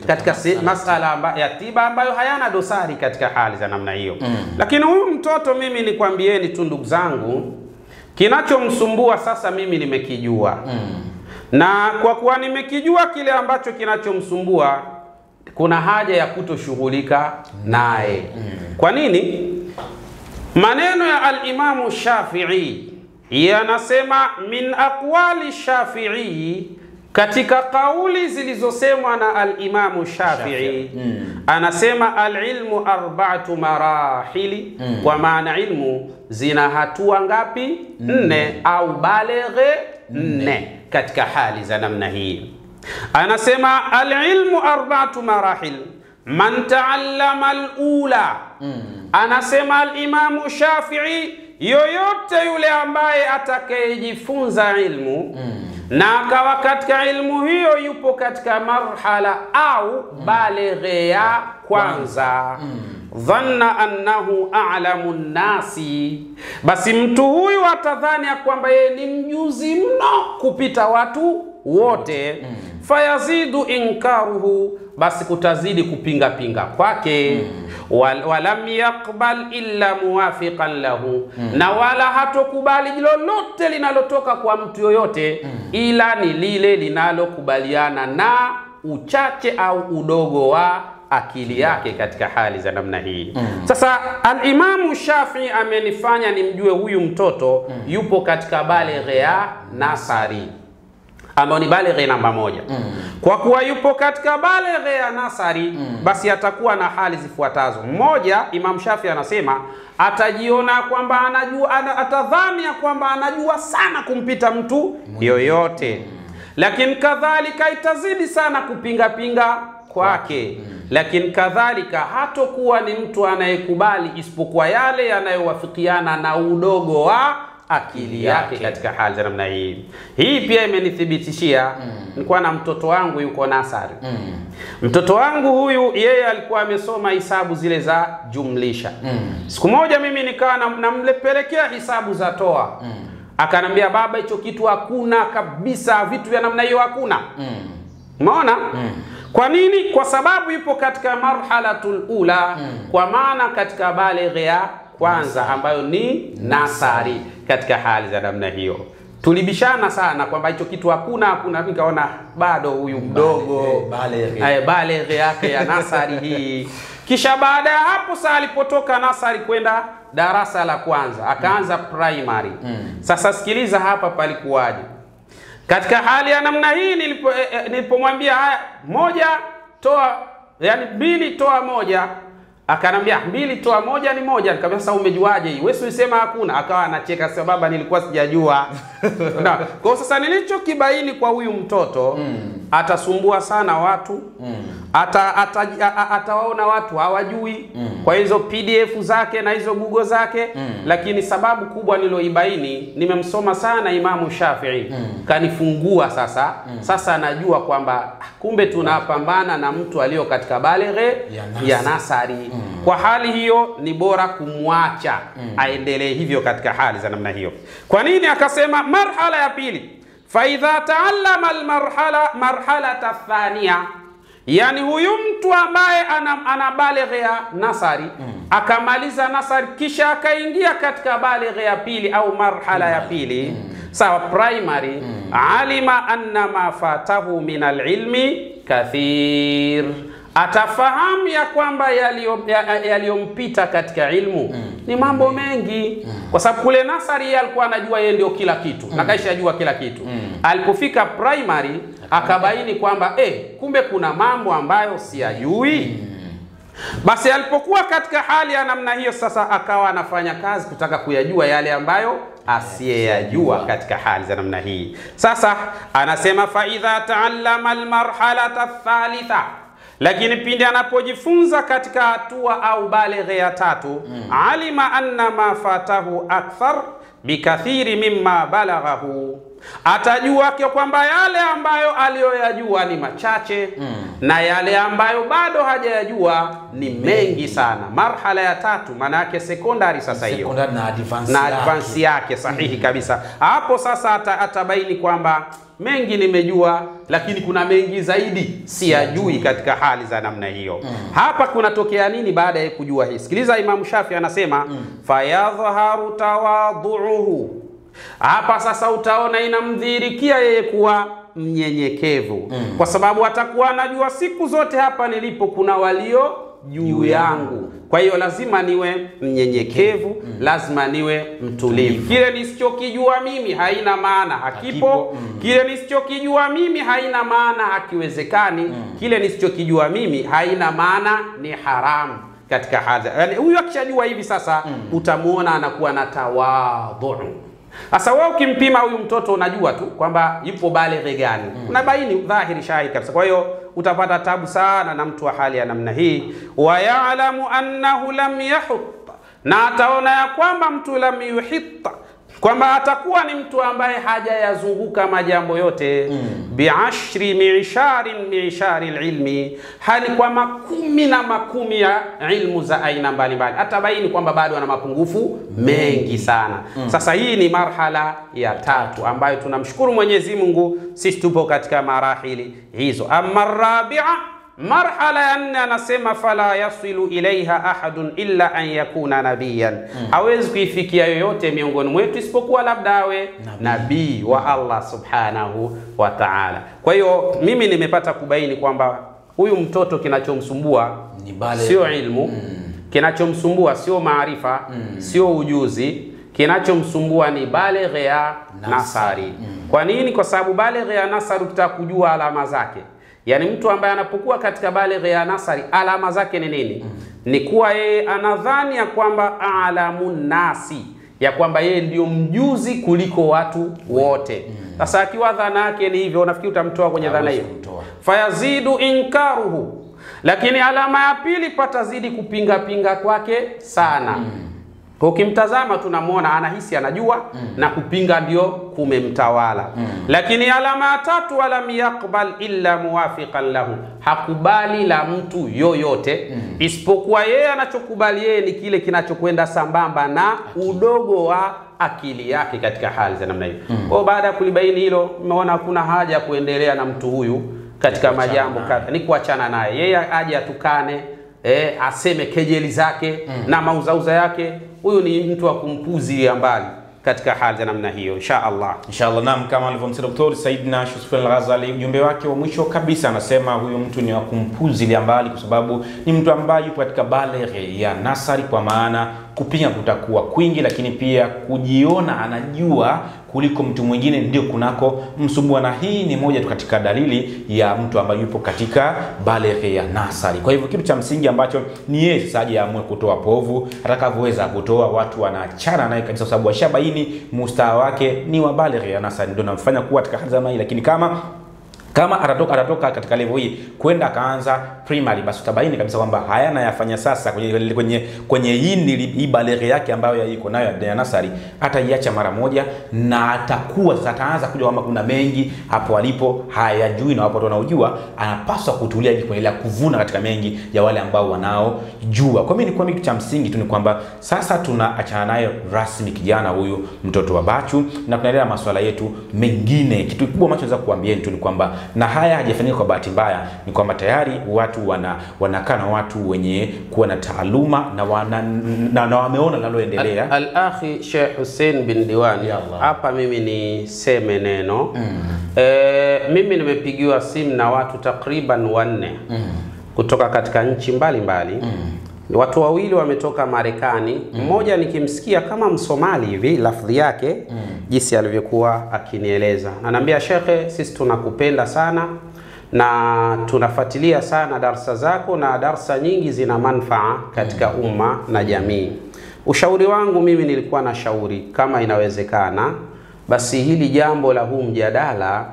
A: katika masala ya tiba ambayo hayana dosari katika hali za namna hiyo. Lakini huyu mtoto, mimi nikwambieni tu ndugu zangu, kinachomsumbua sasa mimi nimekijua. Na kwa kuwa nimekijua kile ambacho kinachomsumbua, kuna haja ya kutoshughulika naye. Kwa nini? Maneno ya al-Imamu Shafi'i yanasema, min aqwali Shafi'i, katika kauli zilizosemwa na al-Imamu Shafi'i anasema, al-ilmu arba'atu marahili, kwa maana ilmu zina hatua ngapi? 4 au balighe 4 katika hali za namna hii. Anasema al-ilmu arba'atu marahil, man ta'allama al-ula. Anasema al-Imamu Shafi'i, yoyote yule ambaye atakayejifunza ilmu na akawa katika ilmu hiyo yupo katika marhala au balighe ya kwanza, dhanna annahu a'lamu nnasi, basi mtu huyu atadhani ya kwamba yeye ni mjuzi mno kupita watu wote. Fayazidu inkaruhu, basi kutazidi kupinga kwake. Walam yaqbal illa muwafiqan lahu, na wala hatokubali lolote linalotoka kwa mtu yoyote ila ni lile linalokubaliana na uchache au udogo wa akili yake katika hali za namna hii. Sasa al-Imamu Shafi'i amenifanya nimjue huyu mtoto yupo katika balighe ya nasari, ambao ni balighe namba 1. Kwa kuwa yupo katika balighe ya nasari, basi atakuwa na hali zifuatazo. Moja, Imam Shafi'i anasema atajiona kwamba anajua, atadhani ya kwamba anajua sana kumpita mtu yoyote, lakini kadhalika itazidi sana kupinga kwake, lakini kadhalika hatokuwa ni mtu anayekubali isipokuwa yale yanayowafikiana na udogo wa akili yake katika hali za namna hii. Hii pia imenithibitishia. Nilikuwa na mtoto wangu yuko nasari. Mtoto wangu huyu yeye alikuwa amesoma hisabu zile za jumlisha. Siku moja mimi nikawa namlepelekea hisabu za toa. Akanambia, baba, hicho kitu hakuna kabisa, vitu vya namna hiyo hakuna. Umeona? Kwa nini? Kwa sababu yupo katika marhalatul ula, kwa maana katika balighe ya kwanza ambayo ni nasari katika hali za namna hiyo. Tulibishana sana kwamba hicho kitu hakuna, nikaona bado huyu mdogo balighe yake ya nasari hii. Kisha baada ya hapo sasa alipotoka nasari kwenda darasa la kwanza, akaanza primary. Sasa sikiliza hapa palikuwaje. Katika hali ya namna hii nilipomwambia haya, 1 toa, yani 2 toa 1, akanambia 2 toa 1 ni 1. Nikamwambia, sasa umejuaje hii? Wewe ulisema hakuna. Akawa anacheka, sababu nilikuwa sijajua. Kwa sasa nilichokibaini kwa huyu mtoto, atasumbua sana watu, atawaona watu hawajui kwa hizo PDF zake na hizo Google zake. Lakini sababu kubwa niloibaini, nimemsoma sana Imamu Shafi'i, kanifungua sasa najua kwamba kumbe tunapambana na mtu aliyo katika balighe ya nasari. Kwa hali hiyo ni bora kumwacha aendelee hivyo katika hali za namna hiyo. Kwa nini? Akasema marhala ya pili, fa idha taallama marhalata thania, yani huyu mtu ambaye ana balighe ya nasari akamaliza nasari kisha akaingia katika balighe ya pili au marhala ya pili, sawa, primary, alima anna ma fatahu min alilmi kathir, atafahamu ya kwamba yaliyompita katika ilmu ni mambo mengi. Kwa sababu kule nasari yeye alikuwa anajua yeye ndio kila kitu, na kaishajua kila kitu. Alipofika primary akabaini kwamba kumbe kuna mambo ambayo siyajui. Basi alipokuwa katika hali ya namna hiyo, sasa akawa anafanya kazi kutaka kuyajua yale ambayo asiyeyajua katika hali za namna hii. Sasa anasema fa idha taallama almarhalata athalitha, lakini pindi anapojifunza katika hatua au balighi ya tatu, alima anna ma fatahu akthar bikathiri mimma balaghahu, atajua kwamba yale ambayo aliyoyajua ni machache na yale ambayo bado hajayajua ni mengi sana. Marhala ya tatu maana yake sekondari, sasa hiyo na advance yake sahihi kabisa. Hapo sasa atabaini kwamba mengi nimejua, lakini kuna mengi zaidi siyajui katika hali za namna hiyo. Hapa kunatokea nini baada ya kujua hii? Sikiliza, Imam Shafi anasema fayadhharu tawadhuhu. Hapa sasa utaona inamdhihirikia yeye kuwa mnyenyekevu, kwa sababu atakuwa anajua siku zote hapa nilipo kuna walio juu yangu. Kwa hiyo lazima niwe mnyenyekevu, lazima niwe mtulivu. Kile nisichokijua mimi haina maana hakipo. Kile nisichokijua mimi haina maana hakiwezekani. Kile nisichokijua mimi haina maana ni haramu katika hali. Yani huyu akishajua hivi sasa utamuona anakuwa na tawadhu. Sasa wewe ukimpima huyu mtoto unajua tu kwamba yupo balighi gani. Unabaini dhahiri shahidi kabisa. Kwa hiyo utapata tabu sana na mtu wa hali ya namna hii. Wa ya'lamu annahu lam yahut, na ataona ya kwamba mtu lam yuhitta, kwamba atakuwa ni mtu ambaye hajayazunguka majambo yote. Bi'ashri mi'shari ilmi, hali kwa makumi na makumi ya ilmu za aina mbalimbali. Atabaini kwamba bado ana mapungufu mengi sana. Sasa hii ni marhala ya tatu ambayo tunamshukuru Mwenyezi Mungu sisi tupo katika marahili hizo. Amma rabi'a, marhala ya nne, anasema fala yasilu ilaiha ahadun illa an yakuna nabiyan. Hawezi kuifikia yoyote miongoni mwetu isipokuwa labda awe nabii wa Allah subhanahu wa ta'ala. Kwa hiyo mimi nimepata kubaini kwamba huyu mtoto kinachomsumbua sio ilmu, kinachomsumbua sio maarifa, sio ujuzi, kinachomsumbua ni balighi ya nasari. Kwa nini? Kwa sababu balighi ya nasari ukitaka kujua alama zake, yani mtu ambaye anapokuwa katika balighi ya nasari alama zake ni nini? Ni kuwa yeye anadhani ya kwamba a'lamun nasi, ya kwamba yeye ndio mjuzi kuliko watu wote. Sasa akiwa dhana yake ni hivyo, unafikiri utamtoa kwenye dhana hiyo? Fayazidu inkaruhu, lakini alama ya pili patazidi kupinga kwake sana. Ukimtazama tunamuona anahisi anajua na kupinga ndio kumemtawala. Lakini alama ya tatu, walam yaqbal illa muwafiqan lahu, hakubali la mtu yoyote isipokuwa yeye anachokubali yeye ni kile kinachokwenda sambamba na udogo wa akili yake katika hali za namna hiyo. Kwa baada ya kulibaini hilo, umeona hakuna haja ya kuendelea na mtu huyu katika majambo kadha, ni kuachana naye. Yeye aje atukane, aseme kejeli zake na mauzauza yake, huyu ni mtu wa kumpuzilia mbali katika hali za namna hiyo. Inshallah
B: naam, kama alivyomsema Dr. Saidna Yusuf Al-Ghazali, ujumbe wake wa mwisho kabisa anasema huyu mtu ni wa kumpuzilia mbali, kwa sababu ni mtu ambaye yupo katika balighi ya nasari, kwa maana kupinga kutakuwa kwingi, lakini pia kujiona anajua kuliko mtu mwingine ndio kunako msumbua, na hii ni moja tu katika dalili ya mtu ambaye yupo katika balighi ya nasari. Kwa hivyo kitu cha msingi ambacho ni yeye sasa aje aamue kutoa povu, atakavyoweza kutoa, watu wanaachana naye kabisa, kwa sababu washabaini mustawa wake ni wa balighi ya nasari, ndio namfanya kuwa katika hali zama hii. Lakini kama atatoka katika level hii kwenda akaanza primary, basi utabaini kabisa kwamba hayana yafanya sasa kwenye hii balighi yake ambayo iko nayo ya nasari, ataiacha mara moja, na atakuwa sasa ataanza kujua kwamba kuna mengi hapo alipo hayajui na wapo wanaojua. Anapaswa kutulia ili kuendelea kuvuna katika mengi ya wale ambao wanaojua. Kwa mimi ni kwa kitu cha msingi tu ni kwamba sasa tunaachana naye rasmi kijana huyu, mtoto wa Bachu, na tunaendelea masuala yetu mengine. Kitu kikubwa ambacho naweza kuambia tu ni kwamba, na haya hajafanyika kwa bahati mbaya, ni kwamba tayari watu wanakaa na watu wenye kuwa na taaluma na wameona linaloendelea.
A: Al-akhi Sheikh Hussein bin Diwani, hapa mimi niseme neno. Mimi nimepigiwa simu na watu takriban 4 kutoka katika nchi mbalimbali. Watu wawili wametoka Marekani. Mmoja nikimsikia kama Msomali hivi lafdhi yake jinsi alivyokuwa akinieleza, ananiambia Shekhe, sisi tunakupenda sana na tunafuatilia sana darsa zako, na darsa nyingi zina manufaa katika umma na jamii. Ushauri wangu mimi nilikuwa na shauri kama inawezekana basi hili jambo la huu mjadala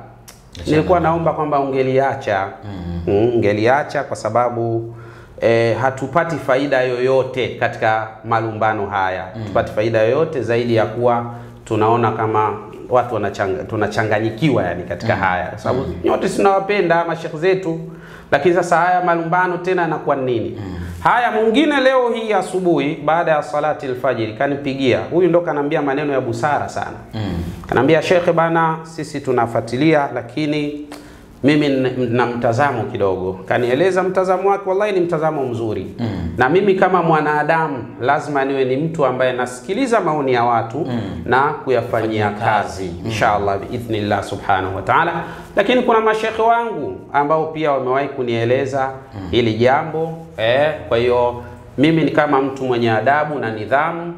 A: nilikuwa naomba kwamba ungeliacha. Ungeliacha kwa sababu hatupati faida yoyote katika malumbano haya. Hatupati faida yoyote zaidi ya kuwa tunaona kama watu tunachanganyikiwa yani katika haya. Kwa sababu nyote tunawapenda mashekhi zetu, lakini sasa haya malumbano tena yanakuwa nini? Haya mwingine leo hii asubuhi baada ya salati alfajiri kanipigia. Huyu ndo kanambia maneno ya busara sana. Kanambia, shekhe bana, sisi tunafuatilia lakini mimi na mtazamo kidogo. Kanieleza mtazamo wake, wallahi ni mtazamo mzuri. Na mimi kama mwanadamu lazima niwe ni mtu ambaye nasikiliza maoni ya watu na kuyafanyia kazi inshallah biidhnillah subhanahu wa ta'ala. Lakini kuna mashekhe wangu ambao pia wamewahi kunieleza hili jambo. Kwa hiyo mimi ni kama mtu mwenye adabu na nidhamu,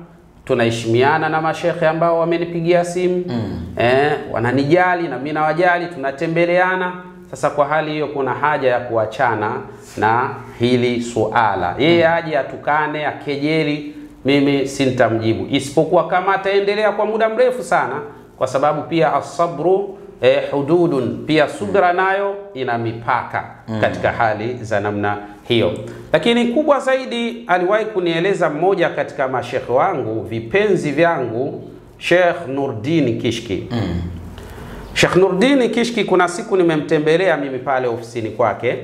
A: tunaheshimiana na mashekhe ambao wamenipigia simu. Wananijali na mimi nawajali, tunatembeleana. Sasa kwa hali hiyo kuna haja ya kuachana na hili suala. Yeye aje atukane, akejeli, mimi sintamjibu, isipokuwa kama ataendelea kwa muda mrefu sana, kwa sababu pia asabru hududun, pia subra nayo ina mipaka katika hali za namna hiyo. Lakini kubwa zaidi aliwahi kunieleza mmoja katika mashekhe wangu vipenzi vyangu, Sheikh Nurdin Kishki. Sheikh Nurdin Kishki, kuna siku nimemtembelea mimi pale ofisini kwake,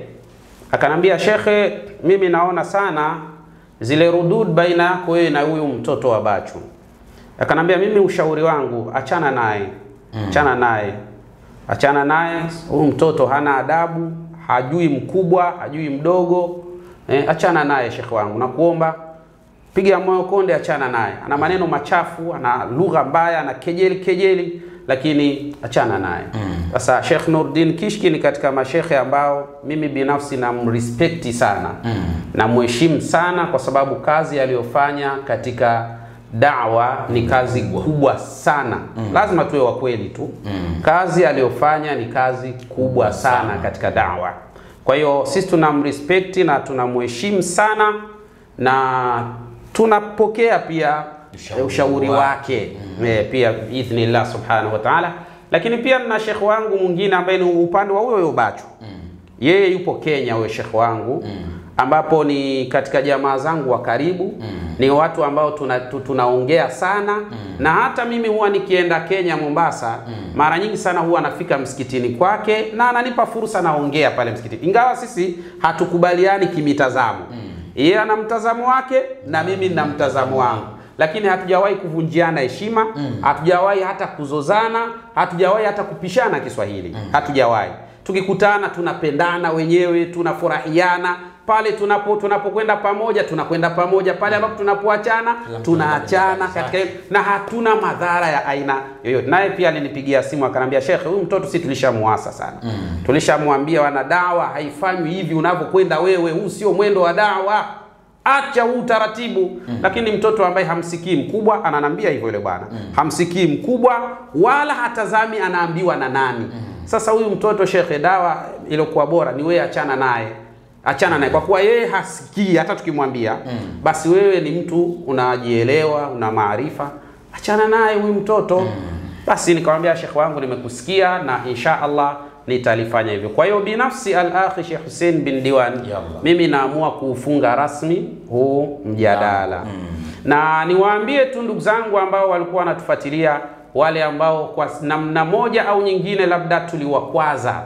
A: akanambia, shekhe, mimi naona sana zile rudud baina yako wewe na huyu mtoto wa Bachu. Akanambia, mimi ushauri wangu achana naye. Achana naye, huyu mtoto hana adabu, hajui mkubwa, hajui mdogo. Achana naye shekhe wangu, nakuomba piga moyo konde, achana naye. Ana maneno machafu, ana lugha mbaya, ana kejeli, lakini achana naye. Sasa Sheikh Nurdin Kishki ni katika mashekhe ambao mimi binafsi namrespekti sana, na mheshimu sana, kwa sababu kazi aliyofanya katika da'wa ni kazi kubwa sana. Lazima tuwe wa kweli tu. Kazi aliyofanya ni kazi kubwa sana katika da'wa. Kwa hiyo sisi tunamrespekti na tunamheshimu sana, na tunapokea pia ushauri wake pia biidhnillah subhanahu wa ta'ala. Lakini pia na shekhi wangu mwingine ambaye ni upande wa huyo Bachu. Yeye yupo Kenya, huyo shekhi wangu, ambapo ni katika jamaa zangu wa karibu. Ni watu ambao tunaongea sana. Na hata mimi huwa nikienda Kenya Mombasa, mara nyingi sana huwa nafika msikitini kwake na ananipa fursa naongea pale msikitini. Ingawa sisi hatukubaliani kimitazamo. Yeye ana mtazamo wake na mimi nina mtazamo wangu, lakini hatujawahi kuvunjiana heshima, hatujawahi hata kuzozana, hatujawahi hata kupishana Kiswahili. Hatujawahi. Tukikutana tunapendana wenyewe, tunafurahiana. Pale tunapokwenda pamoja tunakwenda pamoja, pale ambapo tunapoachana tunaachana katika, na hatuna madhara ya aina yoyote. Naye pia alinipigia simu akanambia, shekhe, huyu mtoto si tulishamuasa sana. Tulishamwambia wana dawa haifanywi hivi unavyokwenda wewe, huu sio mwendo wa dawa, acha huu taratibu. Lakini mtoto ambaye hamsikii mkubwa ananambia hivyo yule bwana. Hamsikii mkubwa wala hatazami anaambiwa na nani. Sasa huyu mtoto shekhe, dawa iliyokuwa bora ni wewe achana naye. Achana naye kwa kuwa yeye hasikii hata tukimwambia. Basi wewe ni mtu unajielewa, una maarifa, achana naye huyu mtoto. Basi nikamwambia, shekhi wangu, nimekusikia na insha Allah nitalifanya hivyo. Kwa hiyo binafsi al-akhi Sheikh Hussein bin Diwan, mimi naamua kuufunga rasmi huu mjadala. Na niwaambie tu ndugu zangu ambao walikuwa wanatufuatilia, wale ambao kwa namna moja au nyingine labda tuliwakwaza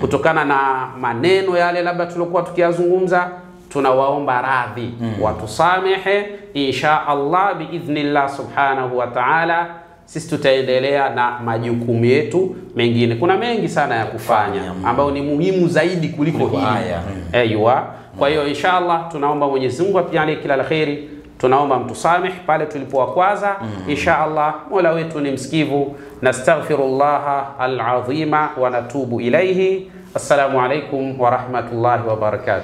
A: kutokana na maneno yale labda tulikuwa tukiyazungumza, tunawaomba radhi, watusamehe insha Allah biidhnillah subhanahu wa ta'ala. Sisi tutaendelea na majukumu yetu mengine. Kuna mengi sana ya kufanya ambayo ni muhimu zaidi kuliko hili. Kwa hiyo insha Allah tunaomba Mwenyezi Mungu atujalie kila la kheri. Tunaomba mtusameh pale tulipowakwaza. Insha Allah Mola wetu ni msikivu. Nastaghfirullah al-azima wa natubu ilayhi. Assalamu alaykum wa rahmatullahi wa barakatuh.